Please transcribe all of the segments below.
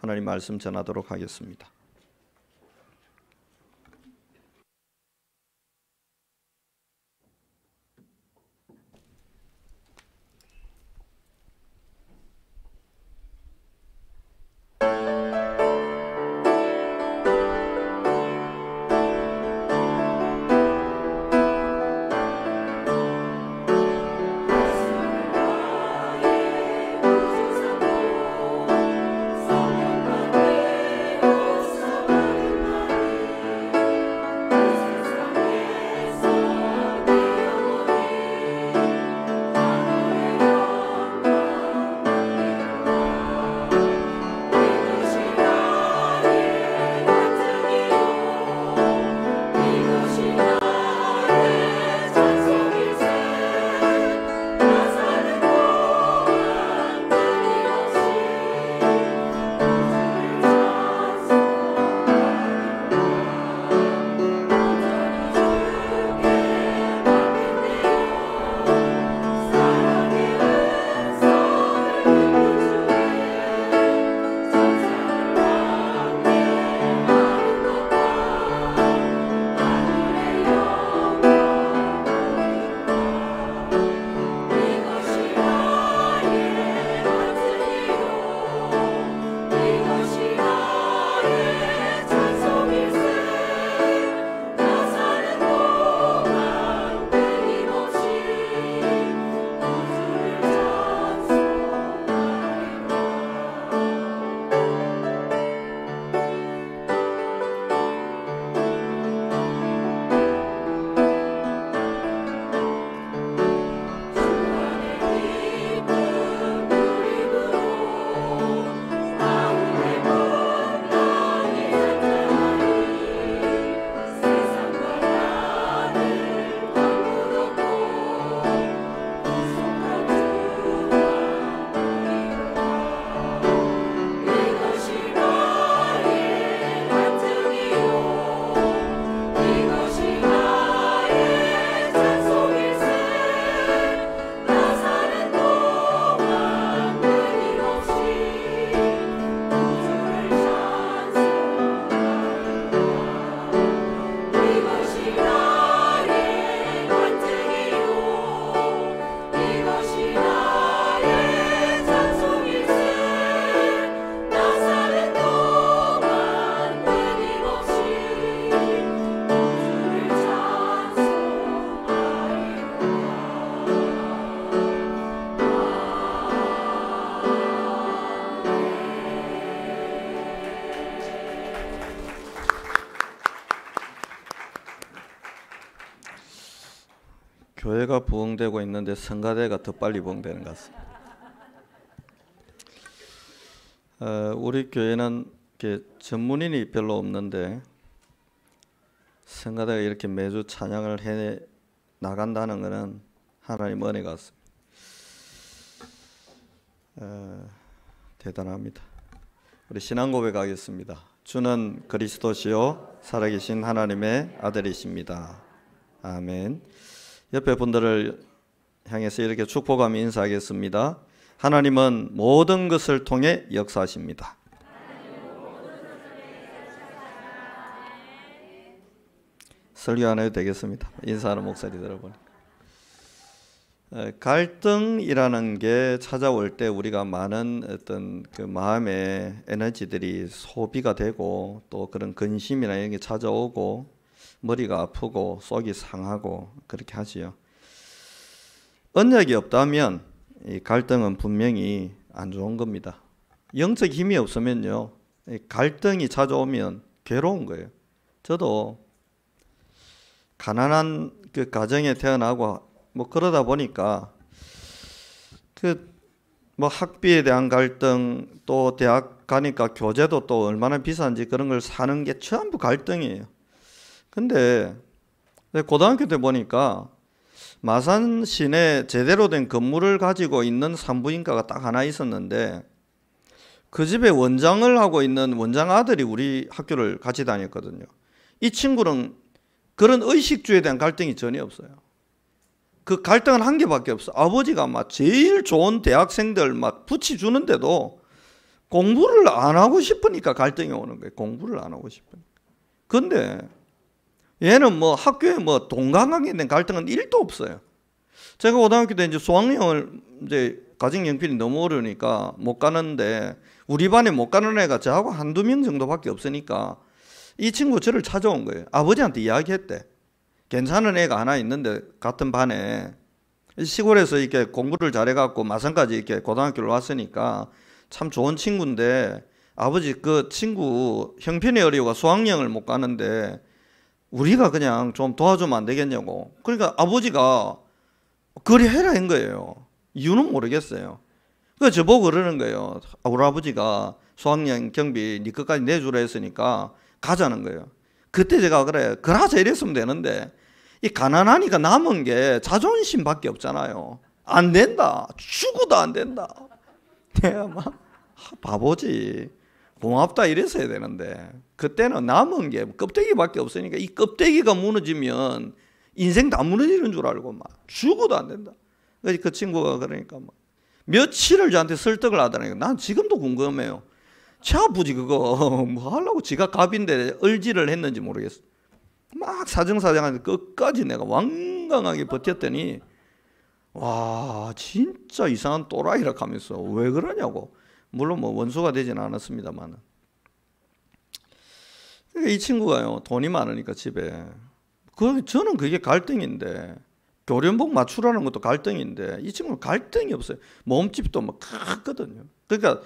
하나님 말씀 전하도록 하겠습니다. 교회가 부흥되고 있는데 성가대가 더 빨리 부흥되는 것 같습니다. 우리 교회는 전문인이 별로 없는데 성가대가 이렇게 매주 찬양을 해 나간다는 것은 하나님 은혜 같습니다. 대단합니다. 우리 신앙 고백하겠습니다. 주는 그리스도시요 살아계신 하나님의 아들이십니다. 아멘. 옆에 분들을 향해서 이렇게 축복하며 인사하겠습니다. 하나님은 모든 것을 통해 역사하십니다. 설교 안 해도 되겠습니다. 인사하는 목소리 들어보니까. 갈등이라는 게 찾아올 때 우리가 많은 어떤 그 마음의 에너지들이 소비가 되고 또 그런 근심이나 이런 게 찾아오고 머리가 아프고 속이 상하고 그렇게 하지요. 언약이 없다면 이 갈등은 분명히 안 좋은 겁니다. 영적 힘이 없으면요, 갈등이 찾아오면 괴로운 거예요. 저도 가난한 그 가정에 태어나고 뭐 그러다 보니까 그 뭐 학비에 대한 갈등, 또 대학 가니까 교재도 또 얼마나 비싼지 그런 걸 사는 게 전부 갈등이에요. 근데 고등학교 때 보니까 마산 시내 제대로 된 건물을 가지고 있는 산부인과가 딱 하나 있었는데 그 집에 원장을 하고 있는 원장 아들이 우리 학교를 같이 다녔거든요. 이 친구는 그런 의식주에 대한 갈등이 전혀 없어요. 그 갈등은 한 개밖에 없어. 아버지가 막 제일 좋은 대학생들 막 붙이 주는데도 공부를 안 하고 싶으니까 갈등이 오는 거예요. 공부를 안 하고 싶으니까. 근데 얘는 뭐 학교에 뭐 동감각에 대한 갈등은 1도 없어요. 제가 고등학교 때 이제 수학여행을 이제 가정 형편이 너무 어려우니까 못 가는데 우리 반에 못 가는 애가 저하고 한두 명 정도밖에 없으니까 이 친구 저를 찾아온 거예요. 아버지한테 이야기했대. 괜찮은 애가 하나 있는데 같은 반에 시골에서 이렇게 공부를 잘해갖고 마산까지 이렇게 고등학교를 왔으니까 참 좋은 친구인데 아버지 그 친구 형편이 어려워가 수학여행을 못 가는데 우리가 그냥 좀 도와주면 안 되겠냐고. 그러니까 아버지가 그리 해라 한 거예요. 이유는 모르겠어요. 그래서 저보고 그러는 거예요. 우리 아버지가 수학여행 경비 네 끝까지 내주라 했으니까 가자는 거예요. 그때 제가 그래 그러자 이랬으면 되는데 이 가난하니까 남은 게 자존심밖에 없잖아요. 안 된다. 죽어도 안 된다. 내가 막 바보지. 고맙다 이랬어야 되는데 그때는 남은 게 껍데기밖에 없으니까 이 껍데기가 무너지면 인생 다 무너지는 줄 알고 막 죽어도 안 된다. 그래서 그 친구가 그러니까 막 며칠을 저한테 설득을 하더라니까. 난 지금도 궁금해요. 제 아버지 그거 뭐 하려고 지가 갑인데 을지를 했는지 모르겠어. 막 사정사정하는데 끝까지 내가 완강하게 버텼더니 와 진짜 이상한 또라이라 하면서 왜 그러냐고. 물론 뭐 원수가 되지는 않았습니다만 이 친구가요 돈이 많으니까 집에 저는 그게 갈등인데 교련복 맞추라는 것도 갈등인데 이 친구는 갈등이 없어요. 몸집도 뭐 크거든요. 그러니까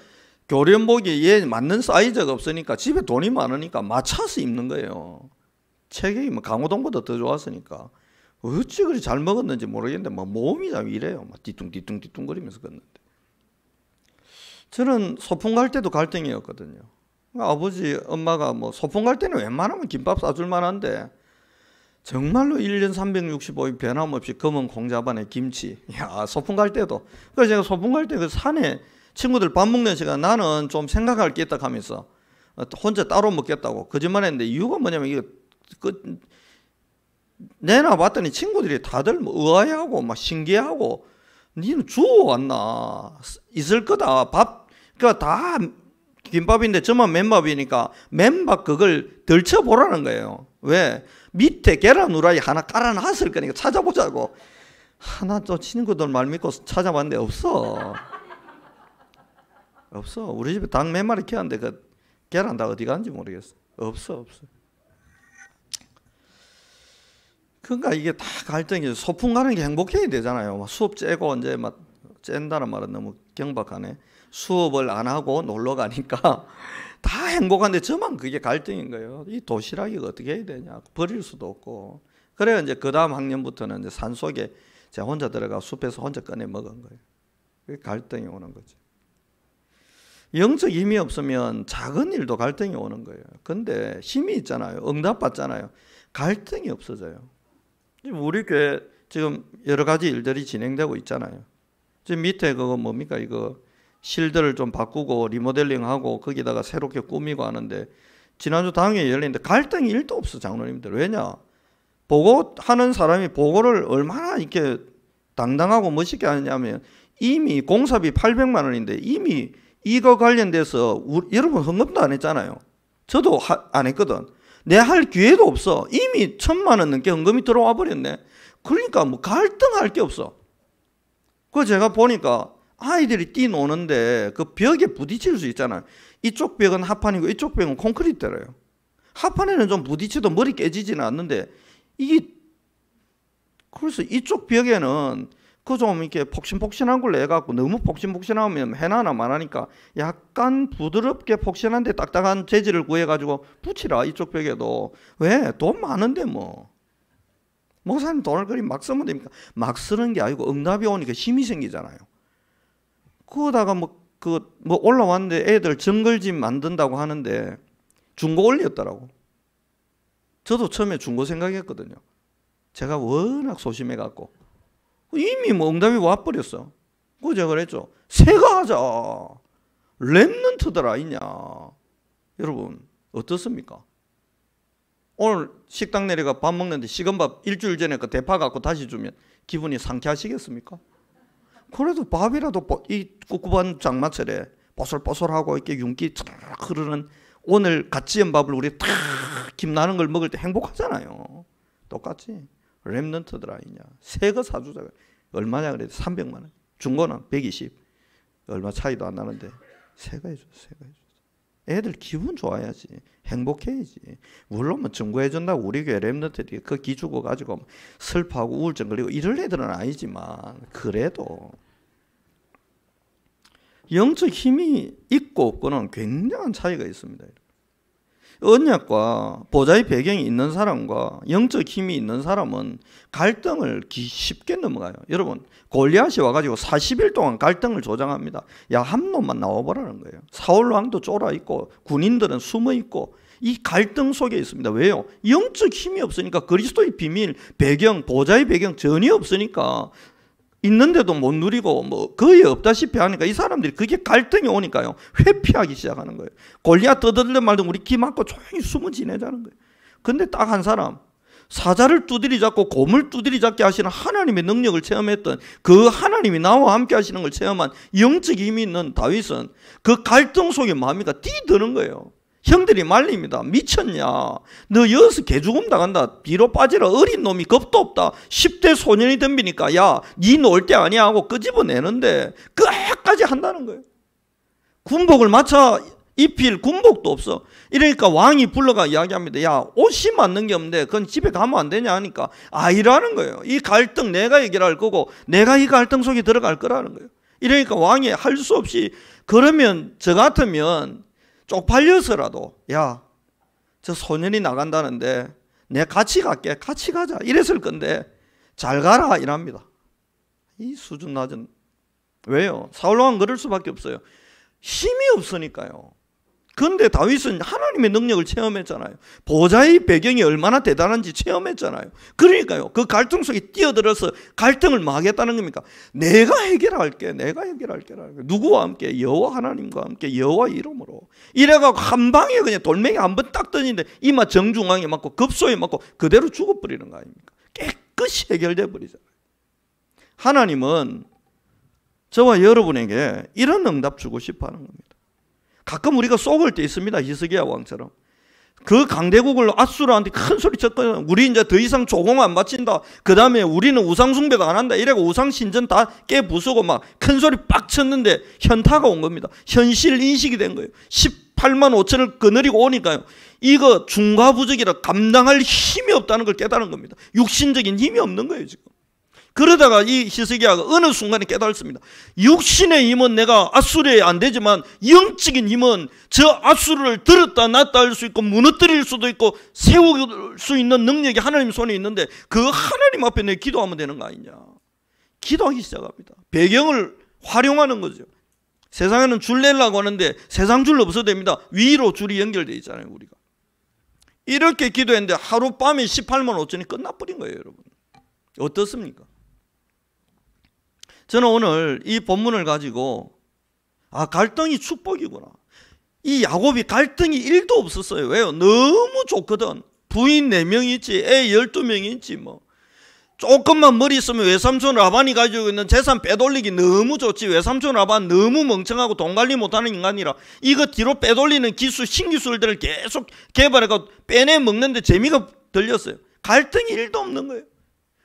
교련복이 얘 맞는 사이즈가 없으니까 집에 돈이 많으니까 맞춰서 입는 거예요. 체격이 뭐 강호동보다 더 좋았으니까 어찌 그리 잘 먹었는지 모르겠는데 막 몸이 다 이래요. 막 뒤뚱뒤뚱거리면서 걷는데 저는 소풍 갈 때도 갈등이었거든요. 아버지 엄마가 뭐 소풍 갈 때는 웬만하면 김밥 싸줄 만한데 정말로 1년 365일 변함없이 검은 콩자반에 김치. 야 소풍 갈 때도. 그래서 제가 소풍 갈 때 그 산에 친구들 밥 먹는 시간 나는 좀 생각할 게 있다 하면서 혼자 따로 먹겠다고 거짓말했는데 이유가 뭐냐면 이게 내놔봤더니 친구들이 다들 뭐 의아해하고 막 신기해하고 니는 주워왔나 있을 거다. 밥 그러니까 다 김밥인데 저만 맨밥이니까 맨밥 그걸 덜쳐보라는 거예요. 왜? 밑에 계란 후라이 하나 깔아놨을 거니까 찾아보자고. 하나 또 친구들 말 믿고 찾아봤는데 없어. 없어. 우리 집에 닭 몇 마리 키웠는데 그 계란 다 어디 간지 모르겠어. 없어. 그러니까 이게 다 갈등이죠. 소풍 가는 게 행복해야 되잖아요. 수업 째고 이제 막 쨘다는 말은 너무 경박하네. 수업을 안 하고 놀러 가니까 다 행복한데 저만 그게 갈등인 거예요. 이 도시락이가 어떻게 해야 되냐. 버릴 수도 없고. 그래야 이제 그 다음 학년부터는 이제 산속에 제가 혼자 들어가 숲에서 혼자 꺼내 먹은 거예요. 그게 갈등이 오는 거죠. 영적 힘이 없으면 작은 일도 갈등이 오는 거예요. 근데 힘이 있잖아요. 응답받잖아요. 갈등이 없어져요. 우리 교회 지금 여러 가지 일들이 진행되고 있잖아요. 지금 밑에 그거 뭡니까 이거 실들을 좀 바꾸고 리모델링하고 거기다가 새롭게 꾸미고 하는데 지난주 당회에 열리는데 갈등이 1도 없어 장로님들. 왜냐? 보고하는 사람이 보고를 얼마나 이렇게 당당하고 멋있게 하느냐면 이미 공사비 800만 원인데 이미 이거 관련돼서 여러분 헌금도 안 했잖아요. 저도 안 했거든. 내 할 기회도 없어. 이미 1000만 원 넘게 헌금이 들어와 버렸네. 그러니까 뭐 갈등할 게 없어. 그거 제가 보니까 아이들이 뛰노는데 그 벽에 부딪힐 수 있잖아요. 이쪽 벽은 합판이고 이쪽 벽은 콘크리트래요. 합판에는 좀 부딪혀도 머리 깨지지는 않는데 이게 그래서 이쪽 벽에는 그 좀 이렇게 폭신폭신한 걸로 해갖고 너무 폭신폭신하면 해나나 말하니까 약간 부드럽게 폭신한데 딱딱한 재질을 구해가지고 붙이라 이쪽 벽에도. 왜? 돈 많은데 뭐. 목사님 돈을 그리 막 쓰면 됩니까? 막 쓰는 게 아니고 응답이 오니까 힘이 생기잖아요. 그러다가 뭐 올라왔는데 애들 정글짐 만든다고 하는데 중고 올렸더라고. 저도 처음에 중고 생각했거든요. 제가 워낙 소심해갖고 이미 뭐 응답이 와버렸어. 그거 제가 그랬죠. 새가 하자. 랩넌트더라 있냐. 여러분 어떻습니까? 오늘 식당 내려가 밥 먹는데 식은 밥 일주일 전에 그 대파 갖고 다시 주면 기분이 상쾌하시겠습니까? 그래도 밥이라도 이 꿉꿉한 장마철에 뽀솔뽀솔하고 이렇게 윤기 탁 흐르는 오늘 갓 지은 밥을 우리 탁 김나는 걸 먹을 때 행복하잖아요. 똑같이 렘넌트들 아니냐. 새 거 사주자가 얼마냐 그래도 300만 원. 중고는 120. 얼마 차이도 안 나는데 새 거 해줘. 애들 기분 좋아야지. 행복해야지. 물론 뭐 증거해준다고 우리 교회 렘넌트들이 그 기주고 가지고 슬퍼하고 우울증 걸리고 이럴 애들은 아니지만 그래도 영적 힘이 있고 없고는 굉장한 차이가 있습니다. 언약과 보좌의 배경이 있는 사람과 영적 힘이 있는 사람은 갈등을 쉽게 넘어가요. 여러분 골리앗이 와가지고 40일 동안 갈등을 조장합니다. 야, 한 놈만 나와보라는 거예요. 사울 왕도 쫄아 있고 군인들은 숨어 있고 이 갈등 속에 있습니다. 왜요? 영적 힘이 없으니까 그리스도의 비밀, 배경, 보좌의 배경 전혀 없으니까 있는데도 못 누리고 뭐 거의 없다시피 하니까 이 사람들이 그게 갈등이 오니까요 회피하기 시작하는 거예요. 골리앗 떠들든 말든 우리 귀 막고 조용히 숨어 지내자는 거예요. 근데 딱 한 사람 사자를 두드리 잡고 곰을 두드리 잡게 하시는 하나님의 능력을 체험했던 그 하나님이 나와 함께 하시는 걸 체험한 영적 힘이 있는 다윗은 그 갈등 속에 뭡니까? 뛰드는 거예요. 형들이 말립니다. 미쳤냐? 너 여기서 개죽음 당한다. 뒤로 빠지라. 어린 놈이 겁도 없다. 10대 소년이 덤비니까 야, 니 놀 때 아니야 하고 끄집어내는데 끝까지 한다는 거예요. 군복을 맞춰 입힐 군복도 없어. 이러니까 왕이 불러가 이야기합니다. 야, 옷이 맞는 게 없는데 그건 집에 가면 안 되냐 하니까 아니라는 거예요. 이 갈등 내가 해결할 거고 내가 이 갈등 속에 들어갈 거라는 거예요. 이러니까 왕이 할 수 없이 그러면 저 같으면 쪽팔려서라도 야, 저 소년이 나간다는데 내가 같이 갈게. 같이 가자. 이랬을 건데 잘 가라 이랍니다. 이 수준 낮은. 왜요? 사울왕은 그럴 수밖에 없어요. 힘이 없으니까요. 그런데 다윗은 하나님의 능력을 체험했잖아요. 보좌의 배경이 얼마나 대단한지 체험했잖아요. 그러니까요. 그 갈등 속에 뛰어들어서 갈등을 뭐 하겠다는 겁니까? 내가 해결할게. 내가 해결할게. 누구와 함께? 여호와 하나님과 함께 여호와 이름으로. 이래가지고 한 방에 그냥 돌멩이 한 번 딱 던지는데 이마 정중앙에 맞고 급소에 맞고 그대로 죽어버리는 거 아닙니까? 깨끗이 해결돼 버리잖아요. 하나님은 저와 여러분에게 이런 응답 주고 싶어 하는 겁니다. 가끔 우리가 속을 때 있습니다. 히스기야 왕처럼. 그 강대국을 아수르한테 큰 소리 쳤거든요. 우리 이제 더 이상 조공 안 바친다. 그 다음에 우리는 우상숭배도 안 한다. 이래고 우상신전 다 깨부수고 막 큰 소리 빡 쳤는데 현타가 온 겁니다. 현실 인식이 된 거예요. 18만 5천을 거느리고 오니까요. 이거 중과부적이라 감당할 힘이 없다는 걸 깨달은 겁니다. 육신적인 힘이 없는 거예요 지금. 그러다가 이 히스기야가 어느 순간에 깨달습니다. 육신의 힘은 내가 아수르에 안 되지만 영적인 힘은 저 아수르를 들었다 놨다 할 수 있고 무너뜨릴 수도 있고 세울 수 있는 능력이 하나님 손에 있는데 그 하나님 앞에 내 기도하면 되는 거 아니냐. 기도하기 시작합니다. 배경을 활용하는 거죠. 세상에는 줄 내려고 하는데 세상 줄 없어도 됩니다. 위로 줄이 연결되어 있잖아요. 우리가 이렇게 기도했는데 하룻밤에 18만 5천이 끝나버린 거예요. 여러분 어떻습니까? 저는 오늘 이 본문을 가지고 갈등이 축복이구나. 이 야곱이 갈등이 1도 없었어요. 왜요? 너무 좋거든. 부인 4명이 있지, 애 12명이 있지 뭐. 조금만 머리 있으면 외삼촌 라반이 가지고 있는 재산 빼돌리기 너무 좋지. 외삼촌 라반 너무 멍청하고 돈 관리 못하는 인간이라 이거 뒤로 빼돌리는 기술, 신기술들을 계속 개발해서 빼내 먹는데 재미가 들렸어요. 갈등이 1도 없는 거예요.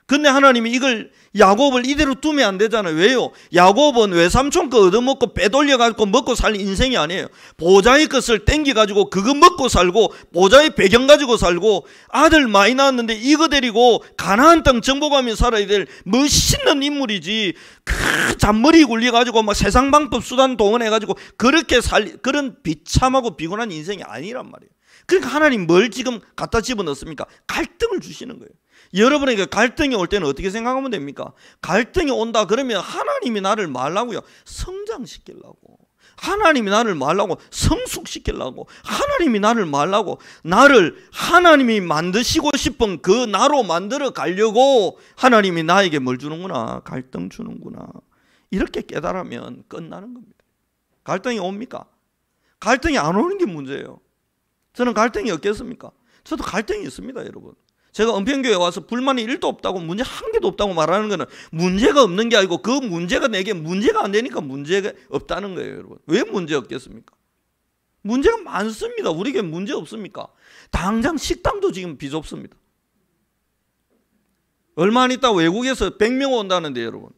근데 하나님이 이걸 야곱을 이대로 두면 안 되잖아요. 왜요? 야곱은 외삼촌 거 얻어먹고 빼돌려가지고 먹고 살 인생이 아니에요. 보좌의 것을 땡겨가지고 그거 먹고 살고 보좌의 배경 가지고 살고 아들 많이 낳았는데 이거 데리고 가나안 땅 정복하며 살아야 될 멋있는 인물이지. 그 잔머리 굴려가지고 막 세상 방법 수단 동원해가지고 그렇게 그런 비참하고 비곤한 인생이 아니란 말이에요. 그러니까 하나님 뭘 지금 갖다 집어넣습니까? 갈등을 주시는 거예요. 여러분에게 갈등이 올 때는 어떻게 생각하면 됩니까? 갈등이 온다 그러면 하나님이 나를 말라고요. 성장시키려고. 하나님이 나를 말라고 성숙시키려고. 하나님이 나를 말라고 나를 하나님이 만드시고 싶은 그 나로 만들어 가려고 하나님이 나에게 뭘 주는구나. 갈등 주는구나. 이렇게 깨달으면 끝나는 겁니다. 갈등이 옵니까? 갈등이 안 오는 게 문제예요. 저는 갈등이 없겠습니까? 저도 갈등이 있습니다. 여러분. 제가 은평교회 와서 불만이 1도 없다고, 문제 한 개도 없다고 말하는 거는 문제가 없는 게 아니고 그 문제가 내게 문제가 안 되니까 문제가 없다는 거예요, 여러분. 왜 문제 없겠습니까? 문제가 많습니다. 우리에게 문제 없습니까? 당장 식당도 지금 비좁습니다. 얼마 안 있다 외국에서 100명 온다는데 여러분,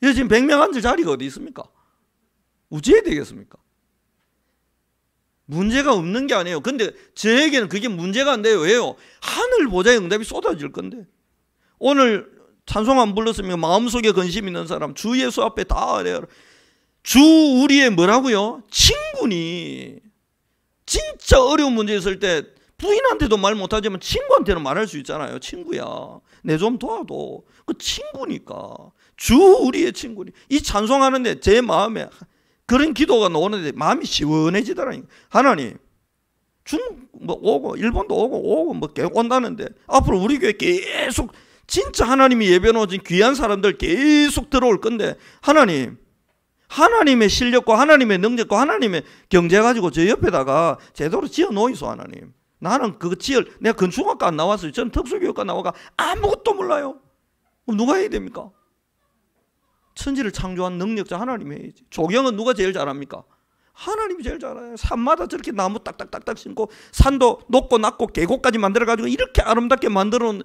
지금 100명 앉을 자리가 어디 있습니까? 어찌해야 되겠습니까? 문제가 없는 게 아니에요. 근데 저에게는 그게 문제가 안 돼요. 왜요? 하늘 보좌의 응답이 쏟아질 건데. 오늘 찬송 안 불렀으면 마음속에 근심 있는 사람 주 예수 앞에 다 하래요. 주 우리의 뭐라고요? 친구니. 진짜 어려운 문제 있을 때 부인한테도 말 못하지만 친구한테는 말할 수 있잖아요. 친구야, 내 좀 도와줘. 그 친구니까. 주 우리의 친구니. 이 찬송하는데 제 마음에 그런 기도가 나오는데 마음이 시원해지더라니까. 하나님, 뭐 오고 일본도 오고 뭐 계속 온다는데 앞으로 우리 교회 계속 진짜 하나님이 예배 놓으신 귀한 사람들 계속 들어올 건데, 하나님, 하나님의 실력과 하나님의 능력과 하나님의 경제 가지고 저 옆에다가 제대로 지어 놓이소. 하나님, 나는 그거 내가 건축학과 안 나왔어요. 저는 특수교육과 나와가 아무것도 몰라요. 그럼 누가 해야 됩니까? 천지를 창조한 능력자 하나님이 해야지. 조경은 누가 제일 잘합니까? 하나님이 제일 잘해요. 산마다 저렇게 나무 딱딱딱딱 심고 산도 높고 낮고 계곡까지 만들어가지고 이렇게 아름답게 만들어놓은,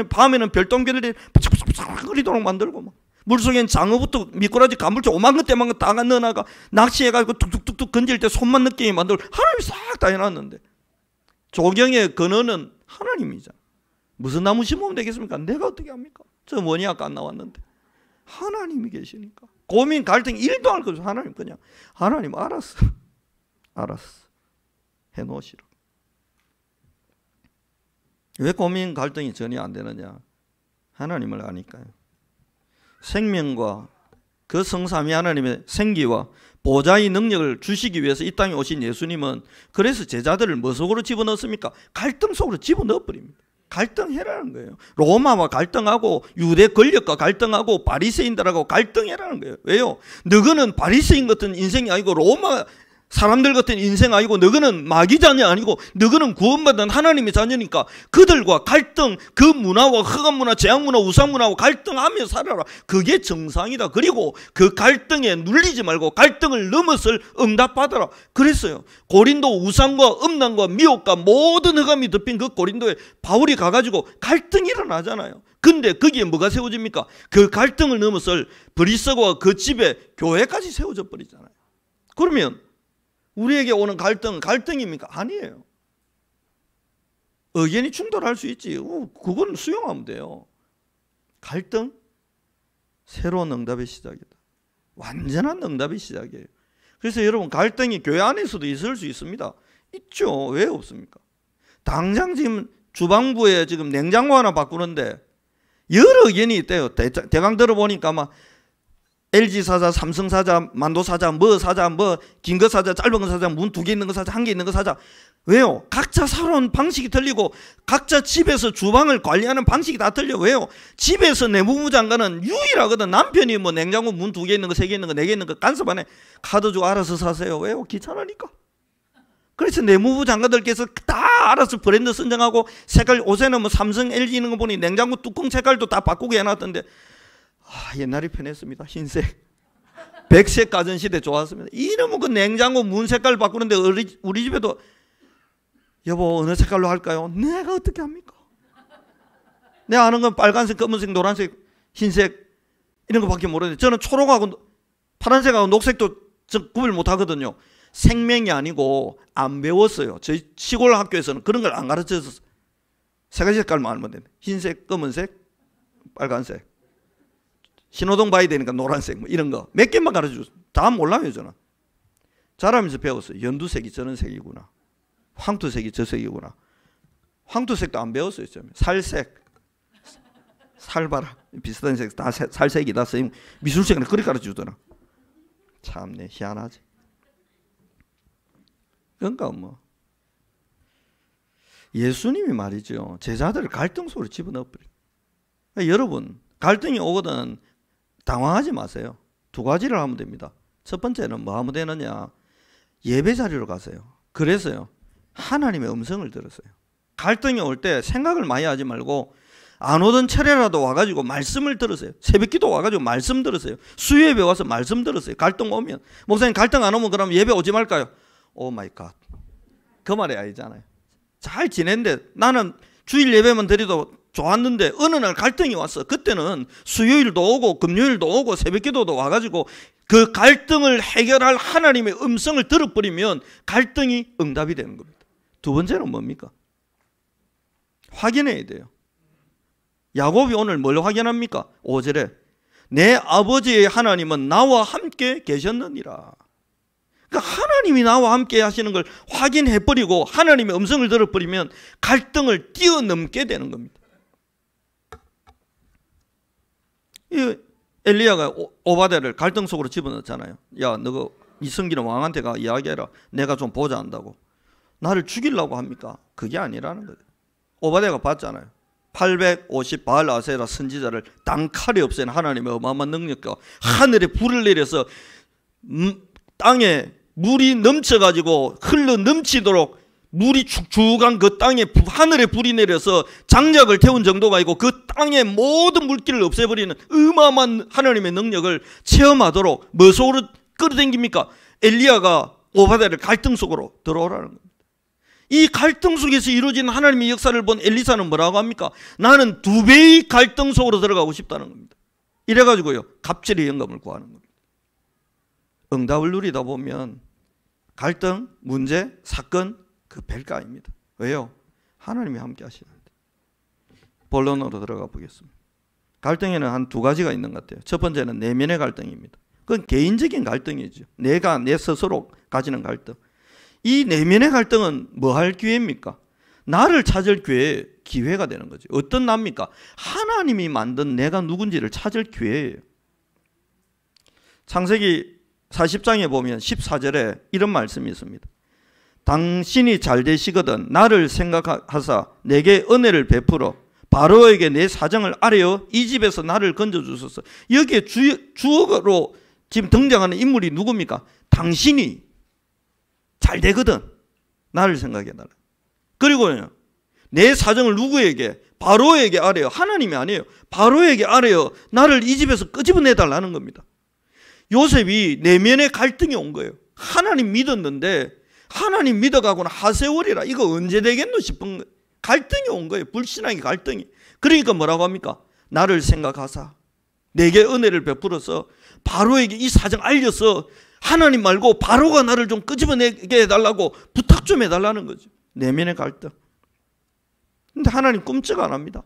밤에는 별똥별들이 바짝바짝 거리도록 만들고, 막 물속엔 장어부터 미꾸라지 가물치 5만 건 대만 건 다 넣어놔가 낚시해가지고 툭툭툭툭 건질 때 손만 느끼게 만들고 하나님이 싹 다 해놨는데, 조경의 근원은 하나님이잖아. 무슨 나무 심으면 되겠습니까? 내가 어떻게 합니까? 저 원예학과 안 나왔는데. 하나님이 계시니까 고민 갈등 1도 할 거 없어. 하나님 그냥 하나님 알았어 해놓으시라. 왜 고민 갈등이 전혀 안 되느냐? 하나님을 아니까요. 생명과 그 성삼위 하나님의 생기와 보좌의 능력을 주시기 위해서 이 땅에 오신 예수님은 그래서 제자들을 뭐 속으로 집어넣습니까? 갈등 속으로 집어넣어버립니다. 갈등해라는 거예요. 로마와 갈등하고 유대 권력과 갈등하고 바리새인들하고 갈등해라는 거예요. 왜요? 너희는 바리새인 같은 인생이 아니고 로마 사람들 같은 인생 아니고 너희는 마귀 자녀 아니고 너희는 구원받은 하나님의 자녀니까 그들과 갈등, 그 문화와 흑암 문화, 제약 문화, 우상 문화와 갈등하며 살아라. 그게 정상이다. 그리고 그 갈등에 눌리지 말고 갈등을 넘어설 응답받아라. 그랬어요. 고린도 우상과 음란과 미혹과 모든 흑암이 덮인 그 고린도에 바울이 가가지고 갈등이 일어나잖아요. 근데 거기에 뭐가 세워집니까? 그 갈등을 넘어설 브리스과 그 집에 교회까지 세워져 버리잖아요. 그러면 우리에게 오는 갈등은 갈등입니까? 아니에요. 의견이 충돌할 수 있지. 그건 수용하면 돼요. 갈등? 새로운 응답의 시작이다. 완전한 응답의 시작이에요. 그래서 여러분, 갈등이 교회 안에서도 있을 수 있습니다. 있죠. 왜 없습니까? 당장 지금 주방부에 지금 냉장고 하나 바꾸는데 여러 의견이 있대요. 대강 들어보니까 막 LG 사자, 삼성 사자, 만도 사자, 뭐 사자, 뭐 긴 거 사자, 짧은 거 사자, 문 2개 있는 거 사자, 1개 있는 거 사자. 왜요? 각자 살아온 방식이 틀리고 각자 집에서 주방을 관리하는 방식이 다 틀려. 왜요? 집에서 내무부 장관은 유일하거든. 남편이 뭐 냉장고 문 2개 있는 거, 3개 있는 거, 4개 있는 거 간섭 안 해. 카드 주고 알아서 사세요. 왜요? 귀찮으니까. 그래서 내무부 장관들께서 다 알아서 브랜드 선정하고 색깔, 요새는 뭐 삼성, LG 있는 거 보니 냉장고 뚜껑 색깔도 다 바꾸게 해놨던데, 옛날이 편했습니다. 흰색. 백색 가전시대 좋았습니다. 이놈의 그 냉장고 문 색깔 바꾸는데 우리 집에도 여보 어느 색깔로 할까요? 내가 어떻게 합니까? 내가 아는 건 빨간색, 검은색, 노란색, 흰색 이런 거밖에 모르는데, 저는 초록하고 파란색하고 녹색도 구별 못하거든요. 생명이 아니고 안 배웠어요. 저희 시골 학교에서는 그런 걸 안 가르쳐서 세 가지 색깔만 알면 됩니다. 흰색, 검은색, 빨간색. 신호등 봐야 되니까 노란색 뭐 이런 거 몇 개만 가르쳐줬어요. 다 몰라요. 저는 자라면서 배웠어요. 연두색이 저런 색이구나, 황토색이 저 색이구나. 황토색도 안 배웠어요. 살색, 살봐라 비슷한 색 다 살색이다. 미술색은 그렇게 가르쳐주더라. 참네, 희한하지. 그러니까 뭐 예수님이 말이죠, 제자들을 갈등 속으로 집어넣어버려요. 그러니까 여러분, 갈등이 오거든 당황하지 마세요. 2가지를 하면 됩니다. 첫 번째는 뭐 하면 되느냐? 예배 자리로 가세요. 그래서요, 하나님의 음성을 들었어요. 갈등이 올 때 생각을 많이 하지 말고 안 오던 차례라도 와가지고 말씀을 들으세요. 새벽기도 와가지고 말씀 들으세요. 수요예배 와서 말씀 들으세요. 갈등 오면. 목사님 갈등 안 오면 그럼 예배 오지 말까요? 오 마이 갓. 그 말이 아니잖아요. 잘 지냈는데 나는 주일 예배만 드려도 좋았는데 어느 날 갈등이 왔어. 그때는 수요일도 오고 금요일도 오고 새벽기도도 와가지고 그 갈등을 해결할 하나님의 음성을 들어버리면 갈등이 응답이 되는 겁니다. 두 번째는 뭡니까? 확인해야 돼요. 야곱이 오늘 뭘 확인합니까? 5절에 내 아버지의 하나님은 나와 함께 계셨느니라. 그러니까 하나님이 나와 함께 하시는 걸 확인해버리고 하나님의 음성을 들어버리면 갈등을 뛰어넘게 되는 겁니다. 이 엘리야가 오바댜를 갈등 속으로 집어넣었잖아요. 야, 너가 이성기는 왕한테 가 이야기해라. 내가 좀 보자 한다고. 나를 죽이려고 합니까? 그게 아니라는 거예요. 오바댜가 봤잖아요. 850 바알 아세라 선지자를 단칼에 없앤 하나님의 어마어마한 능력과 하늘에 불을 내려서 땅에 물이 넘쳐가지고 흘러 넘치도록 물이 축축한 그 땅에 하늘에 불이 내려서 장작을 태운 정도가 아니고 그 땅의 모든 물기를 없애버리는 어마어마한 하나님의 능력을 체험하도록 뭐 속으로 끌어당깁니까? 엘리야가 오바댜를 갈등 속으로 들어오라는 겁니다. 이 갈등 속에서 이루어진 하나님의 역사를 본 엘리사는 뭐라고 합니까? 나는 2배의 갈등 속으로 들어가고 싶다는 겁니다. 이래가지고요 갑절의 영감을 구하는 겁니다. 응답을 누리다 보면 갈등, 문제, 사건 그 별거 아닙니다. 왜요? 하나님이 함께 하시는데. 본론으로 들어가 보겠습니다. 갈등에는 한 2가지가 있는 것 같아요. 첫 번째는 내면의 갈등입니다. 그건 개인적인 갈등이죠. 내가 내 스스로 가지는 갈등. 이 내면의 갈등은 뭐 할 기회입니까? 나를 찾을 기회가 되는 거죠. 어떤 나입니까? 하나님이 만든 내가 누군지를 찾을 기회예요. 창세기 40장에 보면 14절에 이런 말씀이 있습니다. 당신이 잘 되시거든 나를 생각하사 내게 은혜를 베풀어 바로에게 내 사정을 아뢰어 이 집에서 나를 건져주소서. 여기에 주어로 지금 등장하는 인물이 누굽니까? 당신이 잘 되거든 나를 생각해달라. 그리고요 내 사정을 누구에게? 바로에게 아뢰어. 하나님이 아니에요. 바로에게 아뢰어 나를 이 집에서 끄집어내달라는 겁니다. 요셉이 내면의 갈등이 온 거예요. 하나님 믿었는데 하나님 믿어가고는 하세월이라 이거 언제 되겠노 싶은 갈등이 온 거예요. 불신앙의 갈등이. 그러니까 뭐라고 합니까? 나를 생각하사 내게 은혜를 베풀어서 바로에게 이 사정 알려서 하나님 말고 바로가 나를 좀 끄집어내게 해달라고 부탁 좀 해달라는 거죠. 내면의 갈등. 근데 하나님 꼼짝 안 합니다.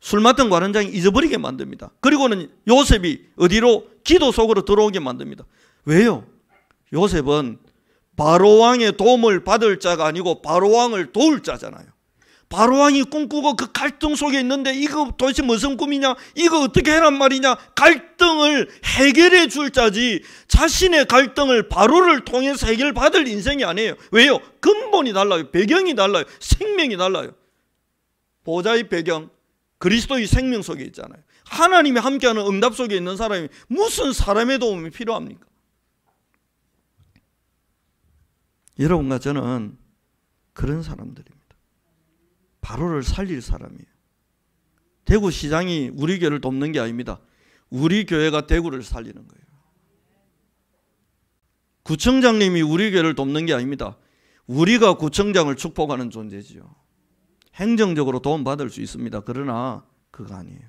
술 맡은 관원장이 잊어버리게 만듭니다. 그리고는 요셉이 어디로? 기도 속으로 들어오게 만듭니다. 왜요? 요셉은 바로왕의 도움을 받을 자가 아니고 바로왕을 도울 자잖아요. 바로왕이 꿈꾸고 그 갈등 속에 있는데 이거 도대체 무슨 꿈이냐? 이거 어떻게 해란 말이냐? 갈등을 해결해 줄 자지 자신의 갈등을 바로를 통해서 해결받을 인생이 아니에요. 왜요? 근본이 달라요. 배경이 달라요. 생명이 달라요. 보좌의 배경, 그리스도의 생명 속에 있잖아요. 하나님이 함께하는 응답 속에 있는 사람이 무슨 사람의 도움이 필요합니까? 여러분과 저는 그런 사람들입니다. 바로를 살릴 사람이에요. 대구시장이 우리 교회를 돕는 게 아닙니다. 우리 교회가 대구를 살리는 거예요. 구청장님이 우리 교회를 돕는 게 아닙니다. 우리가 구청장을 축복하는 존재지요. 행정적으로 도움받을 수 있습니다. 그러나 그거 아니에요.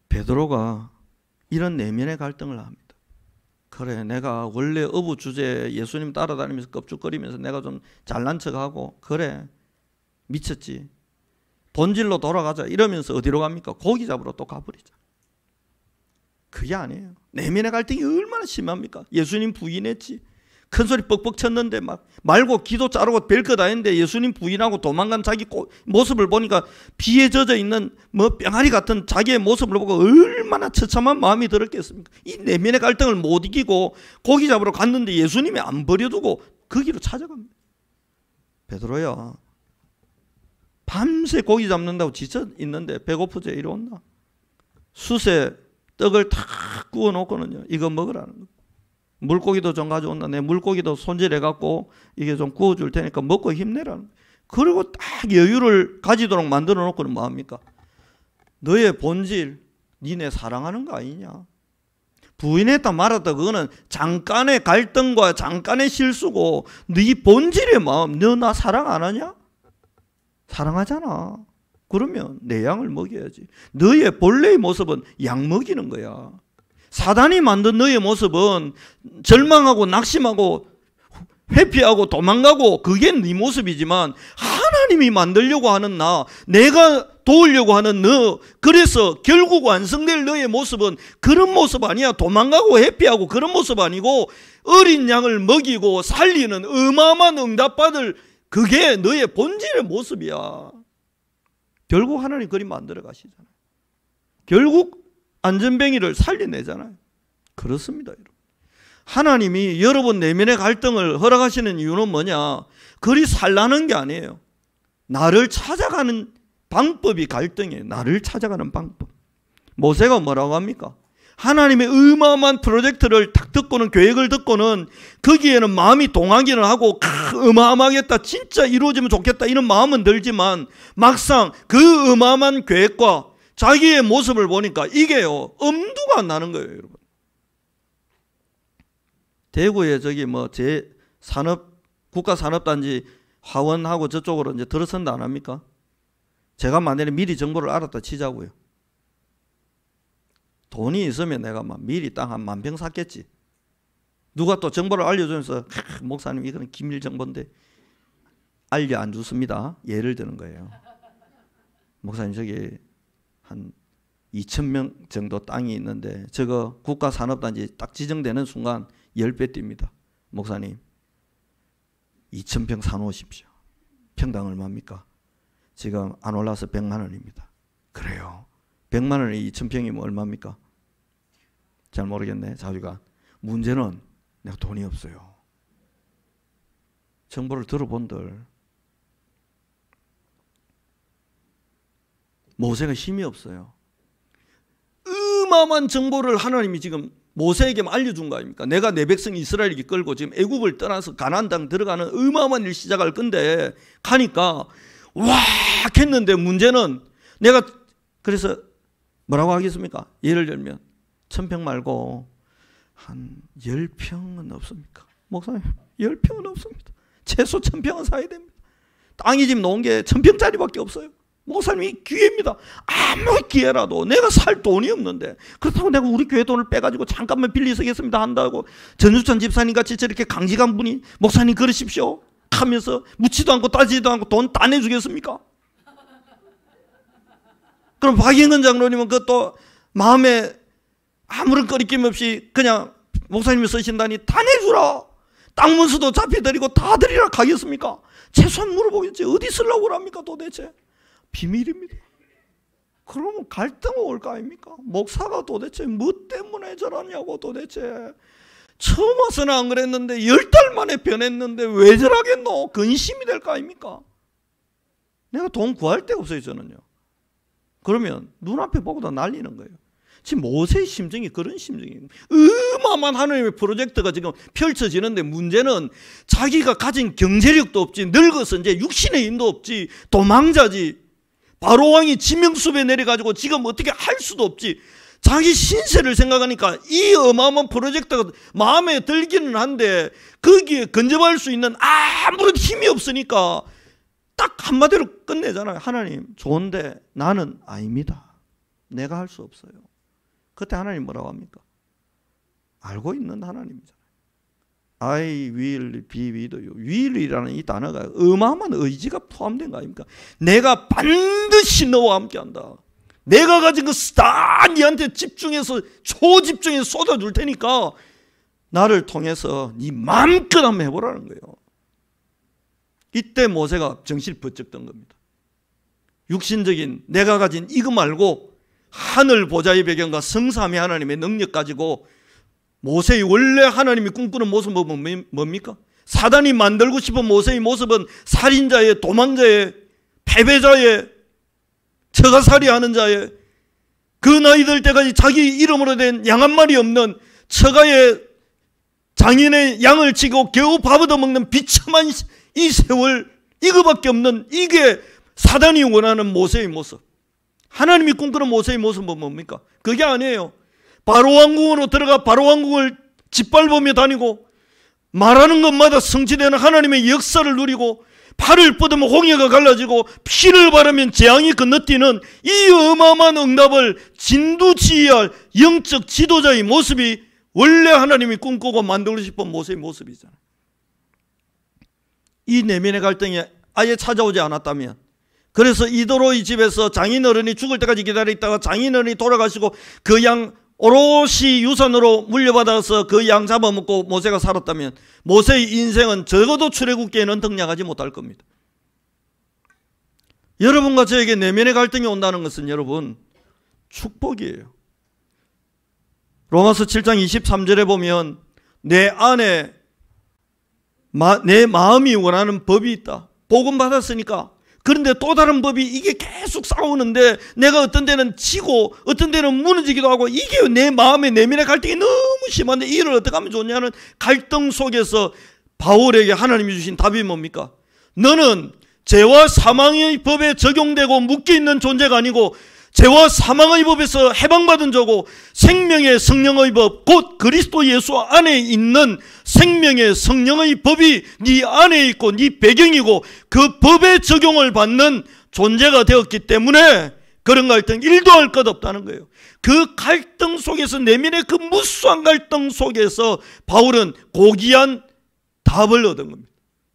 베드로가 이런 내면의 갈등을 합니다. 그래, 내가 원래 어부 주제에 예수님 따라다니면서 껍죽거리면서 내가 좀 잘난 척하고 그래, 미쳤지. 본질로 돌아가자 이러면서 어디로 갑니까? 고기 잡으러 또 가버리자. 그게 아니에요. 내면의 갈등이 얼마나 심합니까? 예수님 부인했지. 큰소리 뻑뻑 쳤는데 막 말고 기도 자르고 별거 다 했는데 예수님 부인하고 도망간 자기 모습을 보니까 비에 젖어 있는 뭐 병아리 같은 자기의 모습을 보고 얼마나 처참한 마음이 들었겠습니까? 이 내면의 갈등을 못 이기고 고기 잡으러 갔는데 예수님이 안 버려두고 거기로 찾아갑니다. 베드로야, 밤새 고기 잡는다고 지쳐 있는데 배고프지 이리 온나? 숯에 떡을 탁 구워 놓고는요 이거 먹으라는 거. 물고기도 좀 가져온다. 내 물고기도 손질해갖고 이게 좀 구워줄 테니까 먹고 힘내라는. 그리고 딱 여유를 가지도록 만들어 놓고는 뭐합니까? 너의 본질, 니네 사랑하는 거 아니냐? 부인했다 말았다 그거는 잠깐의 갈등과 잠깐의 실수고 네 본질의 마음, 너 나 사랑 안 하냐? 사랑하잖아. 그러면 내 양을 먹여야지. 너의 본래의 모습은 양 먹이는 거야. 사단이 만든 너의 모습은 절망하고 낙심하고 회피하고 도망가고 그게 네 모습이지만 하나님이 만들려고 하는 나, 내가 도우려고 하는 너, 그래서 결국 완성될 너의 모습은 그런 모습 아니야. 도망가고 회피하고 그런 모습 아니고 어린 양을 먹이고 살리는 어마어마한 응답받을 그게 너의 본질의 모습이야. 결국 하나님 그림 만들어 가시잖아요. 결국 안전뱅이를 살려내잖아요. 그렇습니다, 여러분. 하나님이 여러분 내면의 갈등을 허락하시는 이유는 뭐냐? 그리 살라는 게 아니에요. 나를 찾아가는 방법이 갈등이에요. 나를 찾아가는 방법. 모세가 뭐라고 합니까? 하나님의 어마어마한 프로젝트를 딱 듣고는, 계획을 듣고는 거기에는 마음이 동하기는 하고 어마어마하겠다, 진짜 이루어지면 좋겠다 이런 마음은 들지만 막상 그 어마어마한 계획과 자기의 모습을 보니까 이게요 엄두가 안 나는 거예요, 여러분. 대구에 저기 뭐 제 국가산업단지 화원하고 저쪽으로 이제 들어선다 안 합니까? 제가 만약에 미리 정보를 알았다 치자고요. 돈이 있으면 내가 막 미리 땅 한 10,000평 샀겠지. 누가 또 정보를 알려주면서 목사님 이거는 기밀 정보인데 알려 안 줬습니다. 예를 드는 거예요. 목사님 저기 한 2,000명 정도 땅이 있는데 저거 국가산업단지 딱 지정되는 순간 10배 뜁니다. 목사님 2,000평 사놓으십시오. 평당 얼마입니까? 지금 안 올라서 100만 원입니다. 그래요. 100만 원에 2,000평이면 얼마입니까? 잘 모르겠네. 자기가. 문제는 내가 돈이 없어요. 정보를 들어본들 모세가 힘이 없어요. 어마어마한 정보를 하나님이 지금 모세에게 알려준 거 아닙니까? 내가 내 백성 이스라엘에게 끌고 지금 애국을 떠나서 가나안 땅 들어가는 어마어마한 일 시작할 건데 가니까 와 했는데 문제는 내가 그래서 뭐라고 하겠습니까? 예를 들면 1,000평 말고 한 10평은 없습니까? 목사님 10평은 없습니다. 최소 1,000평은 사야 됩니다. 땅이 지금 놓은 게 1,000평짜리밖에 없어요. 목사님이 기회입니다. 아무 기회라도 내가 살 돈이 없는데 그렇다고 내가 우리 교회 돈을 빼가지고 잠깐만 빌리시겠습니다 한다고 전주천 집사님 같이 저렇게 강직한 분이 목사님 그러십시오 하면서 묻지도 않고 따지지도 않고 돈 다 내주겠습니까? 그럼 박영근 장로님은 그것도 마음에 아무런 꺼리낌 없이 그냥 목사님이 쓰신다니 다 내주라. 땅 문서도 잡혀드리고 다 드리라 가겠습니까? 최소한 물어보겠지. 어디 쓰려고 그럽니까 도대체? 비밀입니다. 그러면 갈등이 올 거 아닙니까? 목사가 도대체 뭐 때문에 저러냐고 도대체. 처음 와서는 안 그랬는데 10달 만에 변했는데 왜 저러겠노? 근심이 될 거 아닙니까? 내가 돈 구할 데가 없어요 저는요. 그러면 눈앞에 보고도 날리는 거예요. 지금 모세의 심정이 그런 심정이에요. 어마어마한 하나님의 프로젝트가 지금 펼쳐지는데 문제는 자기가 가진 경제력도 없지, 늙어서 이제 육신의 힘도 없지, 도망자지, 바로 왕이 지명수배 내려가지고 지금 어떻게 할 수도 없지. 자기 신세를 생각하니까 이 어마어마한 프로젝트가 마음에 들기는 한데 거기에 근접할 수 있는 아무런 힘이 없으니까 딱 한마디로 끝내잖아요. 하나님 좋은데 나는 아닙니다. 내가 할 수 없어요. 그때 하나님 뭐라고 합니까? 알고 있는 하나님이잖아요. I will be with you. will이라는 이 단어가 어마어마한 의지가 포함된 거 아닙니까? 내가 반드시 너와 함께한다. 내가 가진 것을 다 니한테 집중해서 초집중해서 쏟아줄 테니까 나를 통해서 네 마음껏 한번 해보라는 거예요. 이때 모세가 정신이 번쩍 든 겁니다. 육신적인 내가 가진 이거 말고 하늘 보좌의 배경과 성삼위 하나님의 능력 가지고 모세의 원래 하나님이 꿈꾸는 모습은 뭡니까? 사단이 만들고 싶은 모세의 모습은 살인자의, 도망자의, 패배자의, 처가살이하는 자의, 그 나이 들 때까지 자기 이름으로 된 양 한 마리 없는 처가의 장인의 양을 치고 겨우 밥 얻어먹는 비참한 이 세월, 이거밖에 없는, 이게 사단이 원하는 모세의 모습. 하나님이 꿈꾸는 모세의 모습은 뭡니까? 그게 아니에요. 바로 왕궁으로 들어가 바로 왕궁을 짓밟으며 다니고 말하는 것마다 성취되는 하나님의 역사를 누리고 팔을 뻗으면 홍해가 갈라지고 피를 바르면 재앙이 건너뛰는 이 어마어마한 응답을 진두지휘할 영적 지도자의 모습이 원래 하나님이 꿈꾸고 만들고 싶은 모세의 모습이잖아요. 이 내면의 갈등이 아예 찾아오지 않았다면, 그래서 이도로의 집에서 장인어른이 죽을 때까지 기다렸다가 장인어른이 돌아가시고 그 양 오롯이 유산으로 물려받아서 그 양 잡아먹고 모세가 살았다면 모세의 인생은 적어도 출애굽기에는 등장하지 못할 겁니다. 여러분과 저에게 내면의 갈등이 온다는 것은 여러분 축복이에요. 로마서 7장 23절에 보면 내 안에 내 마음이 원하는 법이 있다. 복음 받았으니까. 그런데 또 다른 법이 이게 계속 싸우는데 내가 어떤 데는 지고 어떤 데는 무너지기도 하고, 이게 내 마음의 내면의 갈등이 너무 심한데 이를 어떻게 하면 좋냐는 갈등 속에서 바울에게 하나님이 주신 답이 뭡니까? 너는 죄와 사망의 법에 적용되고 묶여있는 존재가 아니고 죄와 사망의 법에서 해방받은 자고 생명의 성령의 법, 곧 그리스도 예수 안에 있는 생명의 성령의 법이 네 안에 있고 네 배경이고 그 법의 적용을 받는 존재가 되었기 때문에 그런 갈등 1도 할 것 없다는 거예요. 그 갈등 속에서, 내면의 그 무수한 갈등 속에서 바울은 고귀한 답을 얻은 겁니다.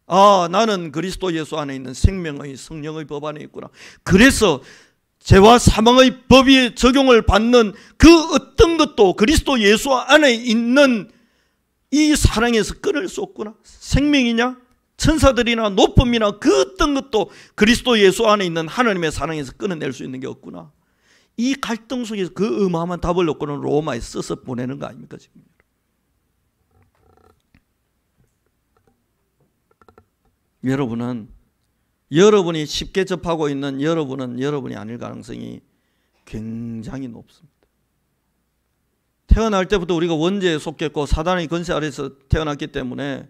아, 나는 그리스도 예수 안에 있는 생명의 성령의 법 안에 있구나. 그래서 죄와 사망의 법이 적용을 받는 그 어떤 것도 그리스도 예수 안에 있는 이 사랑에서 끊을 수 없구나. 생명이냐 천사들이나 높음이나 그 어떤 것도 그리스도 예수 안에 있는 하나님의 사랑에서 끊어낼 수 있는 게 없구나. 이 갈등 속에서 그 어마어마한 답을 얻고는 로마에 써서 보내는 거 아닙니까 지금? 여러분이 쉽게 접하고 있는 여러분이 아닐 가능성이 굉장히 높습니다. 태어날 때부터 우리가 원죄에 속했고 사단의 권세 아래서 태어났기 때문에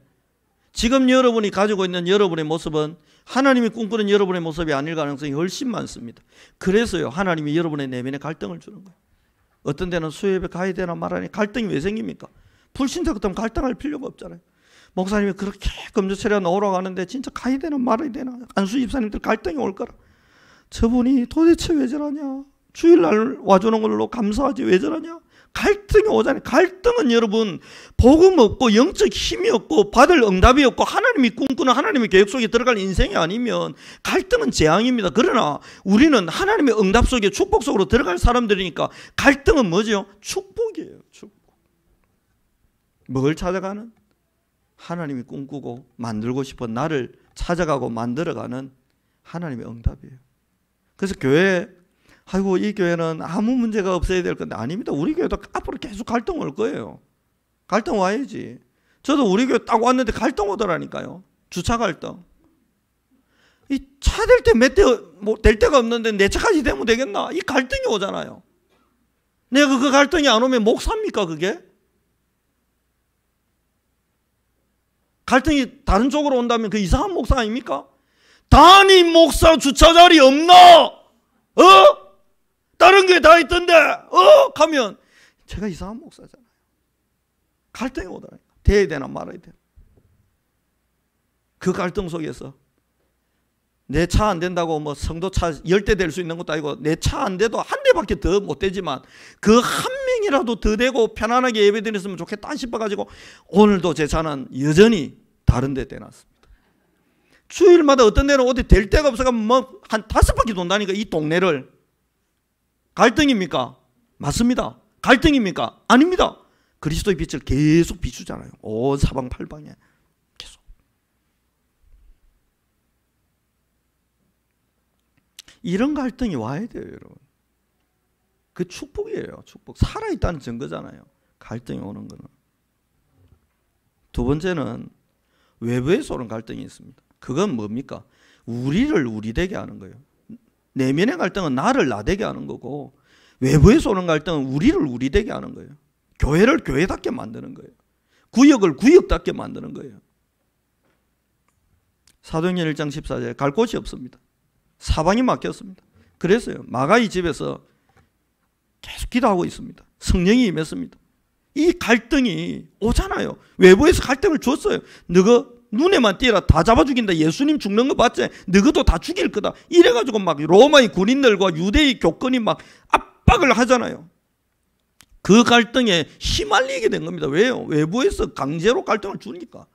지금 여러분이 가지고 있는 여러분의 모습은 하나님이 꿈꾸는 여러분의 모습이 아닐 가능성이 훨씬 많습니다. 그래서요, 하나님이 여러분의 내면에 갈등을 주는 거예요. 어떤 데는 수요예배 가야 되나 말하니 갈등이 왜 생깁니까? 불신자 같으면 갈등할 필요가 없잖아요. 목사님이 그렇게 금주철에 나오라고 하는데 진짜 가야 되나 말아야 되나, 안수 집사님들 갈등이 올 거라. 저분이 도대체 왜 저러냐, 주일날 와주는 걸로 감사하지 왜 저러냐. 갈등이 오잖아요. 갈등은 여러분 복음 없고 영적 힘이 없고 받을 응답이 없고 하나님이 꿈꾸는 하나님의 계획 속에 들어갈 인생이 아니면 갈등은 재앙입니다. 그러나 우리는 하나님의 응답 속에 축복 속으로 들어갈 사람들이니까 갈등은 뭐죠? 축복이에요. 축복. 뭘 찾아가는? 하나님이 꿈꾸고 만들고 싶은 나를 찾아가고 만들어가는 하나님의 응답이에요. 그래서 교회, 아이고 이 교회는 아무 문제가 없어야 될 건데, 아닙니다. 우리 교회도 앞으로 계속 갈등 올 거예요. 갈등 와야지. 저도 우리 교회 딱 왔는데 갈등 오더라니까요. 주차 갈등. 이 차 될 때 몇 대 뭐 될 데가 없는데 내 차까지 되면 되겠나? 이 갈등이 오잖아요. 내가 그 갈등이 안 오면 목 삽니까 그게? 갈등이 다른 쪽으로 온다면 그 이상한 목사 아닙니까? 담임 목사 주차 자리 없나? 다른 게 다 있던데 하면 제가 이상한 목사잖아요. 갈등이 오더라니까. 돼야 되나 말아야 되나. 그 갈등 속에서 내 차 안 된다고 뭐 성도 차 10대 될 수 있는 것도 아니고, 내 차 안 돼도 한 대밖에 더 못 되지만 그 한 명이라도 더 되고 편안하게 예배 드렸으면 좋겠다 싶어가지고 오늘도 제 차는 여전히 다른 데 대놨습니다. 주일마다 어떤 데는 어디 될 데가 없어가 뭐 한 5바퀴 돈다니까 이 동네를. 갈등입니까? 맞습니다. 갈등입니까? 아닙니다. 그리스도의 빛을 계속 비추잖아요. 온 사방팔방에 계속. 이런 갈등이 와야 돼요, 여러분. 그 축복이에요. 축복. 살아있다는 증거잖아요. 갈등이 오는 거는. 두 번째는 외부에서 오는 갈등이 있습니다. 그건 뭡니까? 우리를 우리되게 하는 거예요. 내면의 갈등은 나를 나되게 하는 거고, 외부에서 오는 갈등은 우리를 우리되게 하는 거예요. 교회를 교회답게 만드는 거예요. 구역을 구역답게 만드는 거예요. 사도행전 1장 14절에 갈 곳이 없습니다. 사방이 막혔습니다. 그래서요, 마가이 집에서 계속 기도하고 있습니다. 성령이 임했습니다. 이 갈등이 오잖아요. 외부에서 갈등을 줬어요. 너가 눈에만 띄라 다 잡아 죽인다. 예수님 죽는 거 봤지? 너희도 다 죽일 거다. 이래가지고 막 로마의 군인들과 유대의 교권이 막 압박을 하잖아요. 그 갈등에 휘말리게 된 겁니다. 왜요? 외부에서 강제로 갈등을 주니까.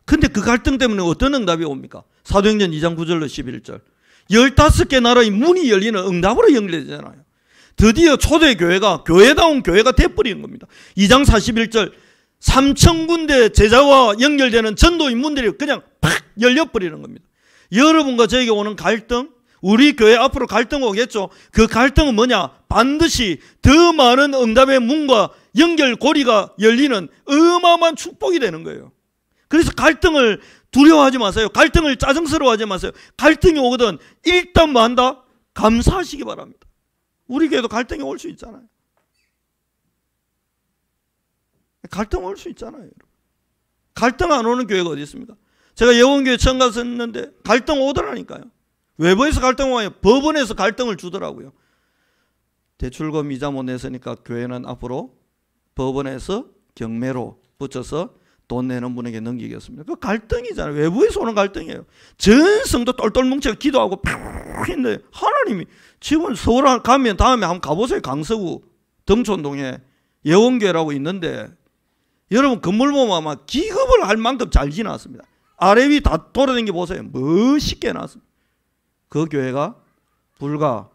근데 그 갈등 때문에 어떤 응답이 옵니까? 사도행전 2장 9절로 11절. 15개 나라의 문이 열리는 응답으로 연결되잖아요. 드디어 초대교회가 교회다운 교회가 돼버리는 겁니다. 2장 41절 3,000군데 제자와 연결되는 전도의 문들이 그냥 팍 열려버리는 겁니다. 여러분과 저에게 오는 갈등, 우리 교회 앞으로 갈등 오겠죠. 그 갈등은 뭐냐? 반드시 더 많은 응답의 문과 연결고리가 열리는 어마어마한 축복이 되는 거예요. 그래서 갈등을 두려워하지 마세요. 갈등을 짜증스러워하지 마세요. 갈등이 오거든 일단 뭐 한다? 감사하시기 바랍니다. 우리 교회도 갈등이 올 수 있잖아요. 갈등 올 수 있잖아요. 갈등 안 오는 교회가 어디 있습니까? 제가 예원교회 처음 갔었는데 갈등 오더라니까요. 외부에서 갈등 와요. 법원에서 갈등을 주더라고요. 대출금 이자 못 냈으니까 교회는 앞으로 법원에서 경매로 붙여서 돈 내는 분에게 넘기겠습니다. 그 갈등이잖아요. 외부에서 오는 갈등이에요. 전 성도 똘똘 뭉쳐 기도하고 팍 했는데 하나님이 지금 서울 가면 다음에 한번 가보세요. 강서구 덩촌동에 예원교회라고 있는데 여러분 건물 보면 아마 기겁을 할 만큼 잘 지났습니다. 아래 위 다 돌아다니게 보세요. 멋있게 해놨습니다. 그 교회가 불과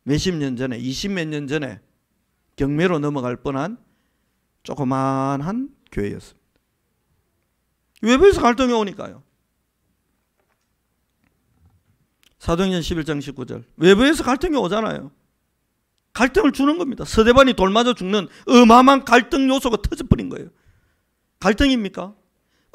몇십 년 전에 20몇 년 전에 경매로 넘어갈 뻔한 조그만한 교회였습니다. 외부에서 갈등이 오니까요. 사도행전 11장 19절 외부에서 갈등이 오잖아요. 갈등을 주는 겁니다. 스데반이 돌 맞아 죽는 어마어마한 갈등 요소가 터져버린 거예요. 갈등입니까?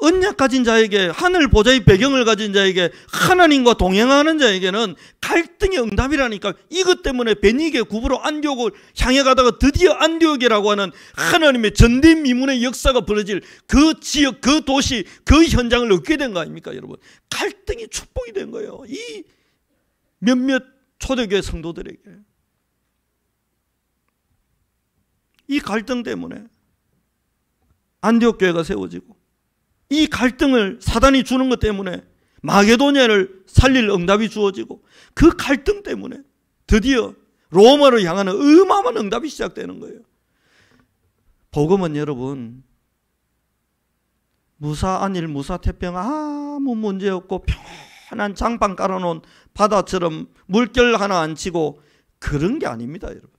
언약 가진 자에게, 하늘 보좌의 배경을 가진 자에게, 하나님과 동행하는 자에게는 갈등의 응답이라니까. 이것 때문에 베니게 구브로 안디옥을 향해 가다가 드디어 안디옥이라고 하는 하나님의 전대미문의 역사가 벌어질 그 지역, 그 도시, 그 현장을 얻게 된 거 아닙니까 여러분? 갈등이 축복이 된 거예요. 이 몇몇 초대교회 성도들에게. 이 갈등 때문에 안디옥 교회가 세워지고, 이 갈등을 사단이 주는 것 때문에 마게도냐를 살릴 응답이 주어지고, 그 갈등 때문에 드디어 로마를 향하는 어마어마한 응답이 시작되는 거예요. 복음은 여러분 무사안일 무사태평 아무 문제 없고 편한 장판 깔아놓은 바다처럼 물결 하나 안 치고 그런 게 아닙니다 여러분.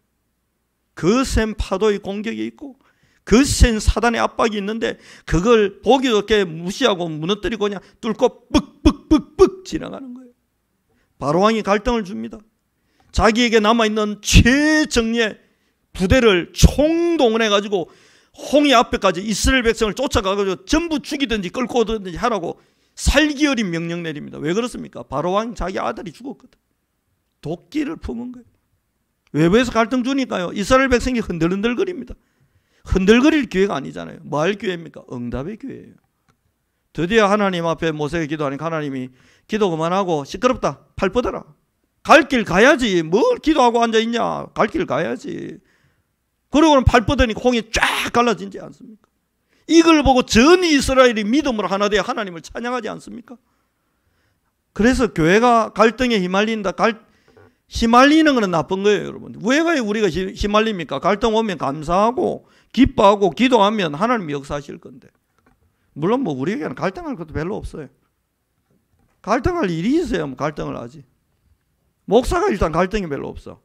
거센 파도의 공격이 있고 거센 사단의 압박이 있는데 그걸 보기 좋게 무시하고 무너뜨리고 그냥 뚫고 ปึ๊ปึ๊ปึ๊ปึ๊ 지나가는 거예요. 바로왕이 갈등을 줍니다. 자기에게 남아있는 최정예 부대를 총동원해가지고 홍해 앞에까지 이스라엘 백성을 쫓아가가지고 전부 죽이든지 끌고 오든지 하라고 살기 어린 명령 내립니다. 왜 그렇습니까? 바로왕 자기 아들이 죽었거든. 도끼를 품은 거예요. 외부에서 갈등 주니까요 이스라엘 백성이 흔들흔들거립니다. 흔들거릴 기회가 아니잖아요. 뭐 할 기회입니까? 응답의 기회예요. 드디어 하나님 앞에 모세가 기도하니까 하나님이 기도 그만하고 시끄럽다 팔 뻗어라. 갈 길 가야지. 뭘 기도하고 앉아있냐. 갈 길 가야지. 그러고는 팔 뻗으니까 홍이 쫙 갈라지지 않습니까? 이걸 보고 전 이스라엘이 믿음으로 하나 되어 하나님을 찬양하지 않습니까? 그래서 교회가 갈등에 휘말린다. 휘말리는 건 나쁜 거예요 여러분. 왜 우리가 휘말립니까? 갈등 오면 감사하고 기뻐하고 기도하면 하나님이 역사하실 건데. 물론 뭐 우리에게는 갈등할 것도 별로 없어요. 갈등할 일이 있어야 갈등을 하지. 목사가 일단 갈등이 별로 없어.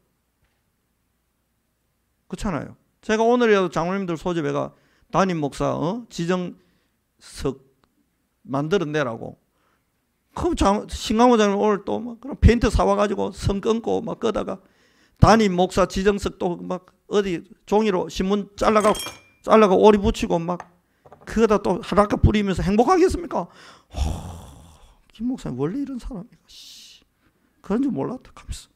그렇잖아요. 제가 오늘이라도 장로님들 소집해가 담임 목사 지정석 만들어내라고. 그럼 신강호장님 오늘 또 막 그럼 페인트 사와가지고 선 끊고 막 끄다가 담임 목사 지정석 또 막 어디 종이로 신문 잘라가 오리 붙이고 막 그거다 또 하락가 뿌리면서 행복하겠습니까? 김 목사님 원래 이런 사람이가 그런 줄 몰랐다 하면서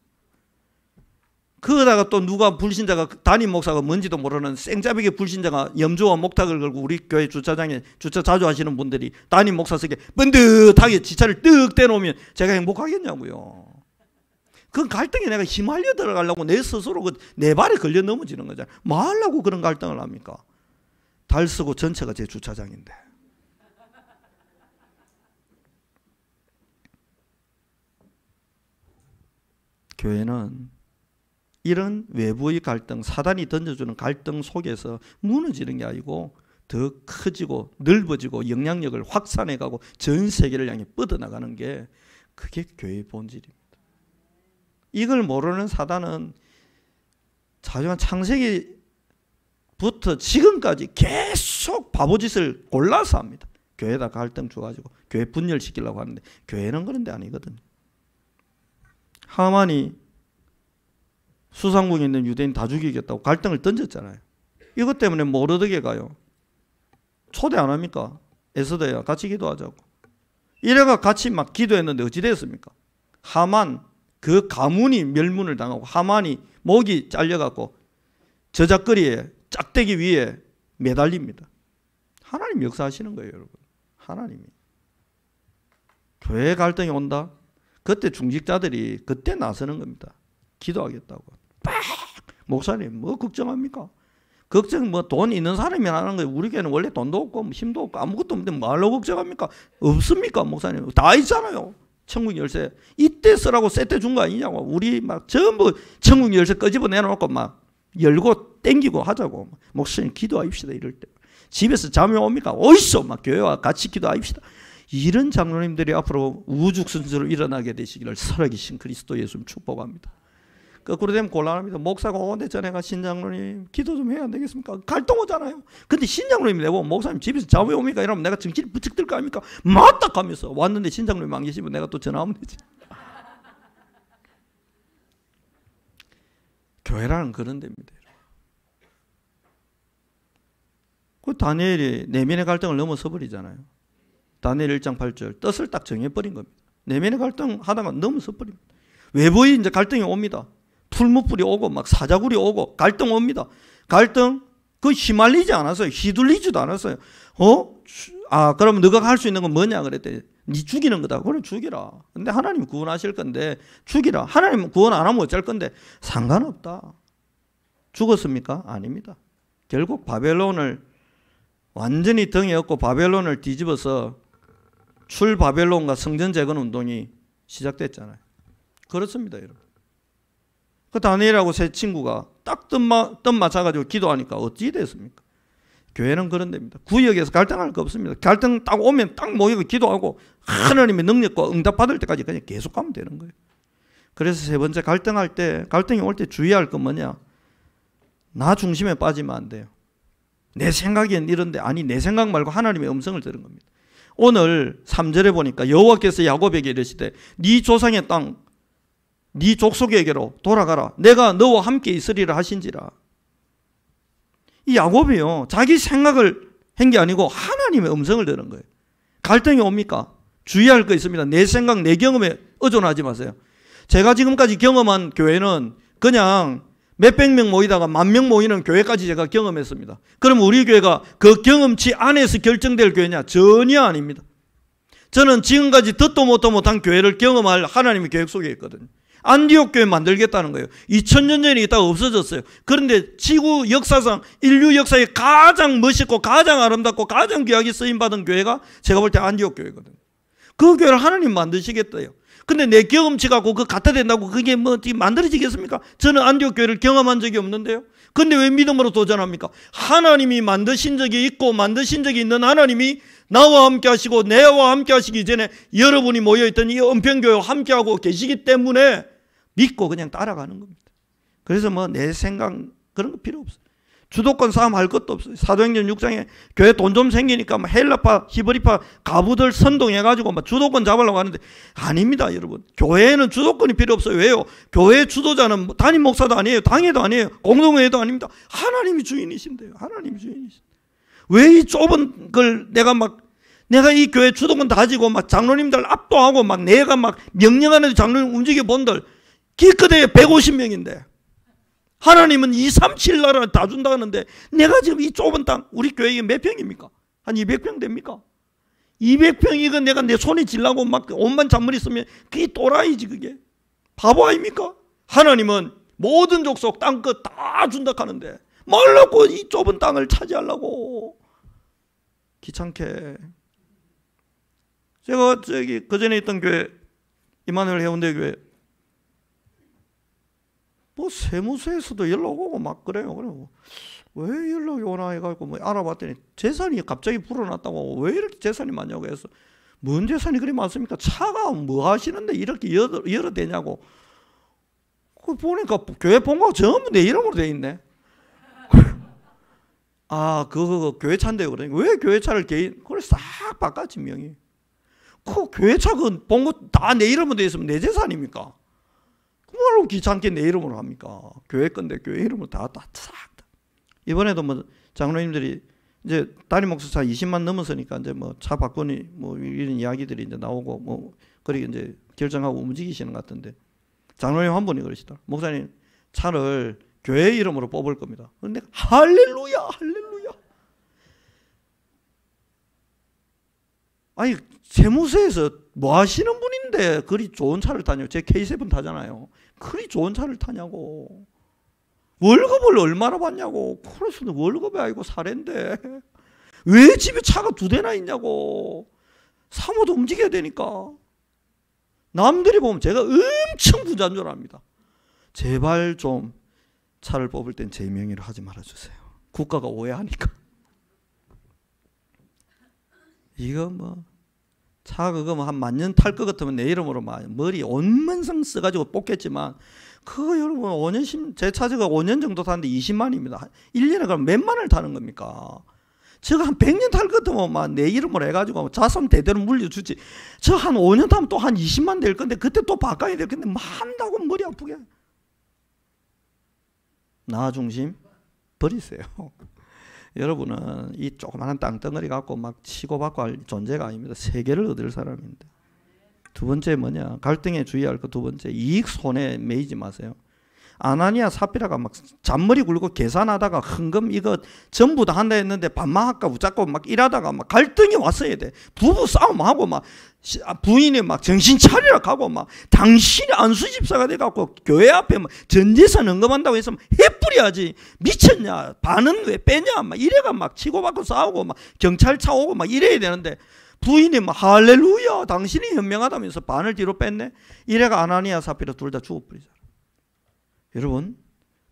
그러다가 또 누가 불신자가 담임 목사가 뭔지도 모르는 생짜배기 불신자가 염주와 목탁을 걸고 우리 교회 주차장에 주차 자주 하시는 분들이 담임 목사석에 번듯하게 지차를 뜩 떼놓으면 제가 행복하겠냐고요. 그 갈등에 내가 휘말려 들어가려고 내 스스로 내 발에 걸려 넘어지는 거잖아요. 뭐 하려고 그런 갈등을 합니까? 달 쓰고 전체가 제 주차장인데. 교회는 이런 외부의 갈등, 사단이 던져주는 갈등 속에서 무너지는 게 아니고 더 커지고 넓어지고 영향력을 확산해가고 전 세계를 향해 뻗어나가는 게 그게 교회의 본질입니다. 이걸 모르는 사단은 자주한 창세기부터 지금까지 계속 바보짓을 골라서 합니다. 교회에다 갈등 줘가지고 교회 분열시키려고 하는데 교회는 그런 데 아니거든요. 하만이 수상궁에 있는 유대인 다 죽이겠다고 갈등을 던졌잖아요. 이것 때문에 모르드게가요. 초대 안 합니까? 에스더야 같이 기도하자고. 이래가 같이 막 기도했는데 어찌 됐습니까? 하만 그 가문이 멸문을 당하고 하만이 목이 잘려갖고 저작거리에 짝대기 위에 매달립니다. 하나님 역사하시는 거예요, 여러분. 하나님이. 교회 갈등이 온다? 그때 중직자들이 그때 나서는 겁니다. 기도하겠다고. 목사님 뭐 걱정합니까? 걱정 뭐 돈 있는 사람이 하는 거예요. 우리 교회는 원래 돈도 없고 힘도 없고 아무것도 없는데 뭐하러 걱정합니까? 없습니까 목사님? 다 있잖아요. 천국 열쇠 이때 쓰라고 세트 준 거 아니냐고. 우리 막 전부 천국 열쇠 끄집어 내놓고 막 열고 땡기고 하자고. 목사님 기도합시다 이럴 때. 집에서 잠이 옵니까? 어디서 막 교회와 같이 기도합시다. 이런 장로님들이 앞으로 우죽순수로 일어나게 되시기를 살아계신 그리스도 예수님 축복합니다. 거꾸로 되면 곤란합니다. 목사가 오는데 전에가 신장로님 기도 좀 해야 되겠습니까? 갈등 오잖아요. 근데 신장로님이 내고 목사님 집에서 잠이 옵니까? 이러면 내가 정신이 부쩍 들 거 아닙니까? 맞다 하면서 왔는데 신장로님 안 계시면 내가 또 전화하면 되지. 교회라는 그런 데입니다. 그 다니엘이 내면의 갈등을 넘어서 버리잖아요. 다니엘 1장 8절 뜻을 딱 정해버린 겁니다. 내면의 갈등 하다가 넘어서 버립니다. 외부의 이제 갈등이 옵니다. 풀무불이 오고 막 사자굴이 오고 갈등 옵니다. 갈등 그 휘말리지 않았어요. 휘둘리지도 않았어요. 그럼 너가 할 수 있는 건 뭐냐 그랬더니 네 죽이는 거다. 그래 죽이라. 근데 하나님 구원하실 건데 죽이라. 하나님 구원 안 하면 어쩔 건데 상관없다. 죽었습니까? 아닙니다. 결국 바벨론을 완전히 등에 업고 바벨론을 뒤집어서 출바벨론과 성전 재건 운동이 시작됐잖아요. 그렇습니다, 여러분. 그 다니엘하고 세 친구가 딱 뜻 맞춰가지고 기도하니까 어찌 됐습니까? 교회는 그런 데입니다. 구역에서 갈등할 거 없습니다. 갈등 딱 오면 딱 모이고 기도하고 하나님의 능력과 응답 받을 때까지 그냥 계속 가면 되는 거예요. 그래서 세 번째 갈등이 올 때 주의할 건 뭐냐? 나 중심에 빠지면 안 돼요. 내 생각엔 이런데 아니 내 생각 말고 하나님의 음성을 들은 겁니다. 오늘 3절에 보니까 여호와께서 야곱에게 이르시되 네 조상의 땅 네 족속에게로 돌아가라. 내가 너와 함께 있으리라 하신지라. 이 야곱이요 자기 생각을 한 게 아니고 하나님의 음성을 들은 거예요. 갈등이 옵니까? 주의할 거 있습니다. 내 생각 내 경험에 의존하지 마세요. 제가 지금까지 경험한 교회는 그냥 몇백 명 모이다가 10,000명 모이는 교회까지 제가 경험했습니다. 그럼 우리 교회가 그 경험치 안에서 결정될 교회냐? 전혀 아닙니다. 저는 지금까지 듣도 못도 못한 교회를 경험할 하나님의 계획 속에 있거든요. 안디옥 교회 만들겠다는 거예요. 2000년 전에 있다가 없어졌어요. 그런데 지구 역사상 인류 역사에 가장 멋있고 가장 아름답고 가장 귀하게 쓰임받은 교회가 제가 볼 때 안디옥 교회거든요. 그 교회를 하나님 만드시겠대요. 근데 내 경험치 갖고 그 갖다 된다고 그게 뭐 만들어지겠습니까? 저는 안디옥 교회를 경험한 적이 없는데요. 근데 왜 믿음으로 도전합니까? 하나님이 만드신 적이 있고 만드신 적이 있는 하나님이 나와 함께 하시고 내와 함께 하시기 전에 여러분이 모여있던 이 은평교회와 함께 하고 계시기 때문에 믿고 그냥 따라가는 겁니다. 그래서 뭐 내 생각 그런 거 필요 없어요. 주도권 싸움 할 것도 없어요. 사도행전 6장에 교회 돈 좀 생기니까 막 헬라파, 히브리파 가부들 선동해가지고 막 주도권 잡으려고 하는데 아닙니다, 여러분. 교회에는 주도권이 필요 없어요. 왜요? 교회 주도자는 담임 목사도 아니에요. 당회도 아니에요. 공동회도 아닙니다. 하나님이 주인이신데요. 하나님이 주인이신. 왜 이 좁은 걸 내가 이 교회 주도권 다지고 막 장로님들 압도하고 막 내가 막 명령하는 장로님 움직여 본들 기껏해 150명인데 하나님은 2, 3, 7 나라 다 준다 하는데 내가 지금 이 좁은 땅, 우리 교회에 몇 평입니까? 한 200평 됩니까? 200평이건 내가 내 손에 질라고 막 온만 잔머리 쓰면 그게 또라이지. 그게 바보 아닙니까? 하나님은 모든 족속 땅끝 다 준다 하는데 말라고 이 좁은 땅을 차지하려고. 귀찮게. 제가 저기 그전에 있던 교회, 이마누엘 해운대 교회, 뭐 세무서에서도 연락 오고 막 그래요. 그래요. 왜 연락이 오나 해가지고 뭐 알아봤더니 재산이 갑자기 불어났다고. 왜 이렇게 재산이 많냐고 해서, 뭔 재산이 그리 많습니까? 차가 뭐 하시는데 이렇게 열어 대냐고. 그 보니까 교회 본가가 전부 내 이름으로 돼 있네. 아, 그거 교회 차인데요. 그러니까 왜 교회 차를 개인, 그걸 싹 바꿨지 명이. 그 교회 차 그 본거 다 내 이름으로 돼 있으면 내 재산입니까? 그걸로 귀찮게 내 이름으로 합니까? 교회 건데 교회 이름으로 다 싹. 이번에도 뭐 장로님들이 이제 담임 목사 차 20만 넘어서니까 이제 뭐 차 바꾸니 뭐 이런 이야기들이 이제 나오고 뭐 그렇게 이제 결정하고 움직이시는 것 같은데, 장로님 한 분이 그러시더라. 목사님, 차를 교회 이름으로 뽑을 겁니다. 그런데 할렐루야, 할렐루야. 아니, 세무서에서 뭐 하시는 분인데 그리 좋은 차를 타냐고. 제 K7 타잖아요. 그리 좋은 차를 타냐고. 월급을 얼마나 받냐고. 그래서 월급이 아니고 사례인데 왜 집에 차가 2대나 있냐고. 사모도 움직여야 되니까. 남들이 보면 제가 엄청 부자인 줄 압니다. 제발 좀 차를 뽑을 땐 제 명의로 하지 말아주세요. 국가가 오해하니까. 이거 뭐 차 그거 뭐 한 10,000년 탈 것 같으면 내 이름으로 막 머리 온만상 써가지고 뽑겠지만, 그거 여러분 5년, 제 차가 5년 정도 타는데 20만입니다. 1년에 그럼 몇만을 타는 겁니까? 저거 한 100년 탈 것 같으면 막 내 이름으로 해가지고 자손 대대로 물려주지. 저 한 5년 타면 또 한 20만 될 건데 그때 또 바꿔야 될 건데 뭐 한다고 머리 아프게. 나 중심 버리세요. 여러분은 이 조그마한 땅덩어리 갖고 막 치고받고 할 존재가 아닙니다. 세계를 얻을 사람인데. 두 번째 뭐냐, 갈등에 주의할 거 두 번째, 이익 손해 매이지 마세요. 아나니아 사피라가 막 잔머리 굴고 계산하다가 헌금 이거 전부 다 한다 했는데 반만 할까 붙잡고 막 일하다가 막 갈등이 왔어야 돼. 부부 싸움하고 막 부인이 막 정신 차리라 하고 막 당신이 안수집사가 돼갖고 교회 앞에 막 전재산 헌금한다고 해서 해뿌려야지. 미쳤냐? 반은 왜 빼냐? 막 이래가 막 치고받고 싸우고 막 경찰차 오고 막 이래야 되는데, 부인이 막 할렐루야 당신이 현명하다면서 반을 뒤로 뺐네. 이래가 아나니아 사피라 둘 다 죽어버리잖아. 여러분,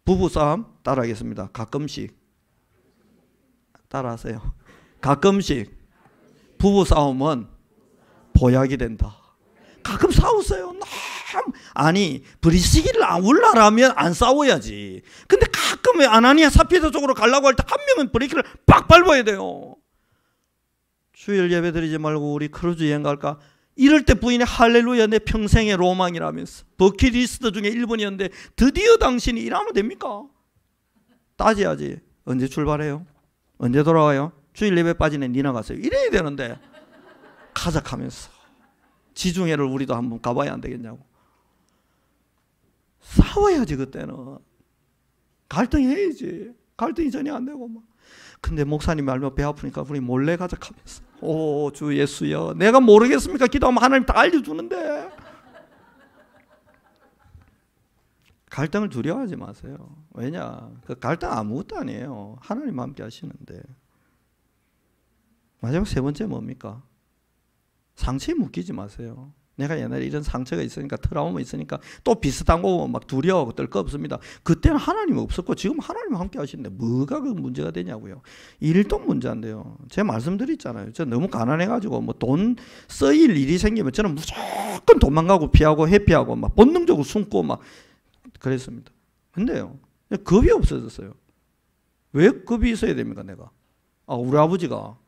부부싸움 따라하겠습니다. 가끔씩 따라하세요. 가끔씩 부부싸움은 보약이 된다. 가끔 싸우세요. 아니, 브리스기를 울라라면 안 싸워야지. 근데 가끔 아나니아 사피라 쪽으로 가려고 할 때 한 명은 브레이크를 빡 밟아야 돼요. 주일 예배 드리지 말고 우리 크루즈 여행 갈까? 이럴 때 부인이 할렐루야 내 평생의 로망이라면서 버킷리스트 중에 1번이었는데 드디어 당신이 일하면 됩니까? 따져야지. 언제 출발해요? 언제 돌아와요? 주일 예배 빠지네 니나 가세요. 이래야 되는데 가작하면서 지중해를 우리도 한번 가봐야 안 되겠냐고. 싸워야지. 그때는 갈등이 해야지. 갈등이 전혀 안 되고 막. 근데 목사님 알면 배 아프니까 우리 몰래 가작하면서, 오 주 예수여, 내가 모르겠습니까? 기도하면 하나님 다 알려주는데. 갈등을 두려워하지 마세요. 왜냐, 그 갈등 아무것도 아니에요. 하나님 함께 하시는데. 마지막 세 번째 뭡니까? 상처에 묶이지 마세요. 내가 옛날에 이런 상처가 있으니까, 트라우마 있으니까 또 비슷한 거 보면 막 두려워하고 떨 거 없습니다. 그때는 하나님 없었고 지금 하나님 함께 하시는데 뭐가 그 문제가 되냐고요. 일도 문제인데요. 제가 말씀드렸잖아요. 저 너무 가난해가지고 뭐 돈 쓰일 일이 생기면 저는 무조건 도망가고 피하고 회피하고 막 본능적으로 숨고 막 그랬습니다. 근데요, 겁이 없어졌어요. 왜 겁이 있어야 됩니까? 내가 우리 아버지가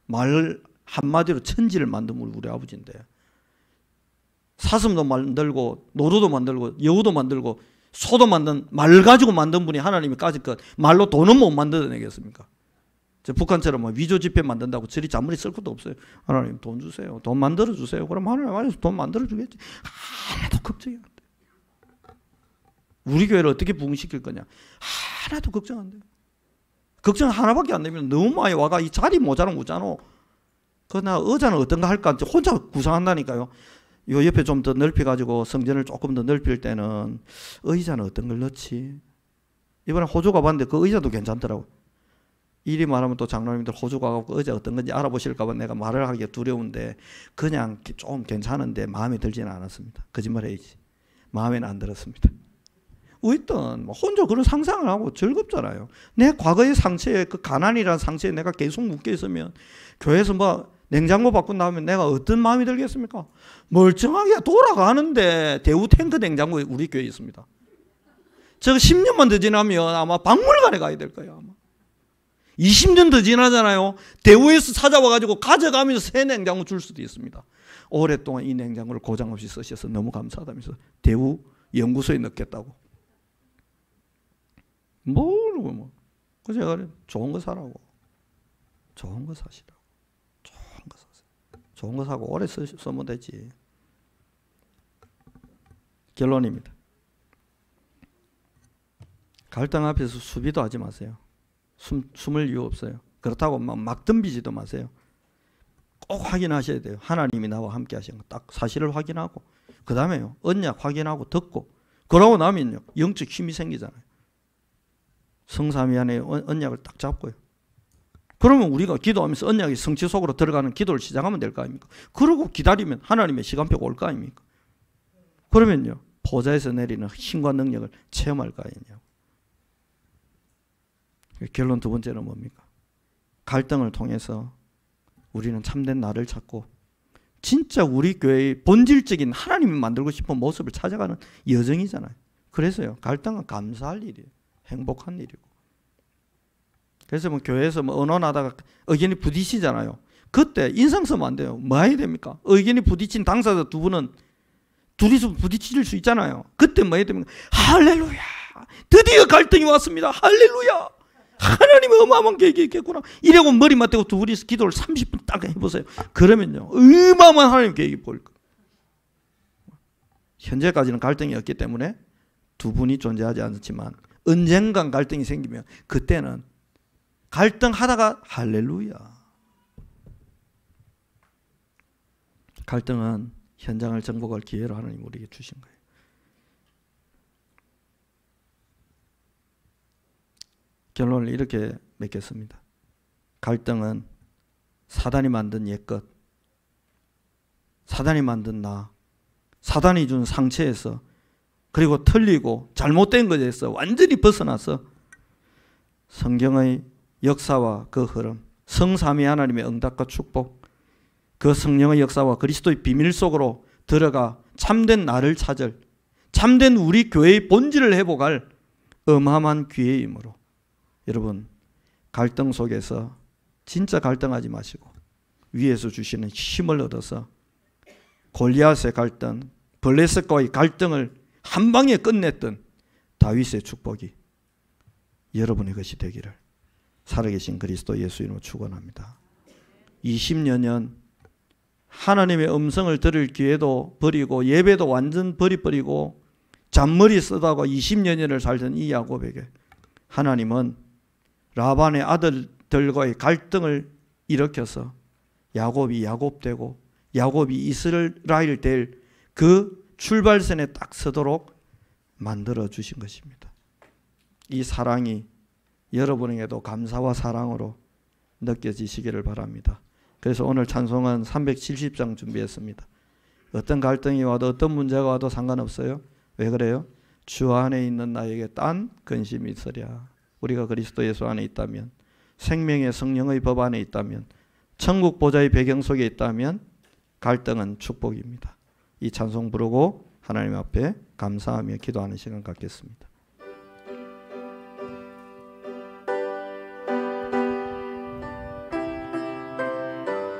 말 한마디로 천지를 만든 우리 아버지인데, 사슴도 만들고 노루도 만들고 여우도 만들고 소도 만든, 말 가지고 만든 분이 하나님이 까짓것 말로 돈은 못 만들어내겠습니까? 저 북한처럼 뭐 위조 지폐 만든다고 저리 잔머리 쓸 것도 없어요. 하나님 돈 주세요. 돈 만들어 주세요. 그럼 하나님 안에서 돈 만들어 주겠지. 하나도 걱정이 안 돼. 우리 교회를 어떻게 부흥시킬 거냐. 하나도 걱정 안 돼요. 걱정 하나밖에 안 되면 너무 많이 와가 이 자리 모자란 거잖아. 그러나 의자는 어떤가 할까 혼자 구상한다니까요. 요 옆에 좀 더 넓혀가지고 성전을 조금 더 넓힐 때는 의자는 어떤 걸 넣지. 이번에 호주 가봤는데 그 의자도 괜찮더라고. 이리 말하면 또 장로님들 호주 가고 의자 어떤 건지 알아보실까봐 내가 말을 하기가 두려운데 그냥 좀 괜찮은데 마음에 들지는 않았습니다. 거짓말 해야지. 마음에는 안 들었습니다. 어떤 혼자 그런 상상을 하고 즐겁잖아요. 내 과거의 상처에 그 가난이라는 상처에 내가 계속 묶여 있으면 교회에서 뭐 냉장고 바꾼 다음에 내가 어떤 마음이 들겠습니까? 멀쩡하게 돌아가는데 대우 탱크 냉장고에 우리 교회에 있습니다. 저거 10년만 더 지나면 아마 박물관에 가야 될 거예요. 아마 20년 더 지나잖아요. 대우에서 찾아와가지고 가져가면서 새 냉장고 줄 수도 있습니다. 오랫동안 이 냉장고를 고장 없이 쓰셔서 너무 감사하다면서 대우 연구소에 넣겠다고. 모르고 뭐. 그래서 제가 그래 좋은 거 사라고. 좋은 거 사시라고. 좋은 거 사세요. 좋은 거 사고 오래 쓰면 되지. 결론입니다. 갈등 앞에서 수비도 하지 마세요. 숨을 이유 없어요. 그렇다고 막 덤비지도 마세요. 꼭 확인하셔야 돼요. 하나님이 나와 함께 하신 거 딱 사실을 확인하고 그 다음에요. 언약 확인하고 듣고 그러고 나면요. 영적 힘이 생기잖아요. 성삼위 안에 언약을 딱 잡고요. 그러면 우리가 기도하면서 언약이 성취 속으로 들어가는 기도를 시작하면 될 거 아닙니까? 그러고 기다리면 하나님의 시간표가 올 거 아닙니까? 그러면요. 보좌에서 내리는 힘과 능력을 체험할 거 아니냐고. 결론 두 번째는 뭡니까? 갈등을 통해서 우리는 참된 나를 찾고 진짜 우리 교회의 본질적인 하나님이 만들고 싶은 모습을 찾아가는 여정이잖아요. 그래서요. 갈등은 감사할 일이에요. 행복한 일이고. 그래서 뭐 교회에서 뭐 언론하다가 의견이 부딪히잖아요. 그때 인상 쓰면 안 돼요. 뭐 해야 됩니까? 의견이 부딪힌 당사자 두 분은 둘이서 부딪힐 수 있잖아요. 그때 뭐 해야 됩니까? 할렐루야! 드디어 갈등이 왔습니다. 할렐루야! 하나님의 어마어마한 계획이 있겠구나. 이러고 머리 맞대고 둘이서 기도를 30분 딱 해보세요. 그러면요. 어마어마한 하나님의 계획이 보일 거예요. 현재까지는 갈등이 없기 때문에 두 분이 존재하지 않지만 언젠간 갈등이 생기면 그때는 갈등하다가 할렐루야. 갈등은 현장을 정복할 기회로 하나님 우리에게 주신 거예요. 결론을 이렇게 맺겠습니다. 갈등은 사단이 만든 옛것, 사단이 만든 나, 사단이 준 상처에서 그리고 틀리고 잘못된 것에서 완전히 벗어나서 성경의 역사와 그 흐름, 성삼위 하나님의 응답과 축복, 그 성령의 역사와 그리스도의 비밀 속으로 들어가 참된 나를 찾을, 참된 우리 교회의 본질을 회복할 어마어마한 기회이므로 여러분 갈등 속에서 진짜 갈등하지 마시고 위에서 주시는 힘을 얻어서 골리앗의 갈등, 블레셋과의 갈등을 한 방에 끝냈던 다윗의 축복이 여러분의 것이 되기를 살아계신 그리스도 예수 이름으로 축원합니다. 20여 년 하나님의 음성을 들을 기회도 버리고 예배도 완전 버리고 잔머리 쓰다가 20여 년을 살던 이 야곱에게 하나님은 라반의 아들들과의 갈등을 일으켜서 야곱이 야곱되고 야곱이 이스라엘 될 그 출발선에 딱 서도록 만들어 주신 것입니다. 이 사랑이 여러분에게도 감사와 사랑으로 느껴지시기를 바랍니다. 그래서 오늘 찬송은 370장 준비했습니다. 어떤 갈등이 와도 어떤 문제가 와도 상관없어요. 왜 그래요? 주 안에 있는 나에게 딴 근심이 있으랴. 우리가 그리스도 예수 안에 있다면, 생명의 성령의 법 안에 있다면, 천국 보좌의 배경 속에 있다면 갈등은 축복입니다. 이 찬송 부르고 하나님 앞에 감사하며 기도하는 시간 갖겠습니다.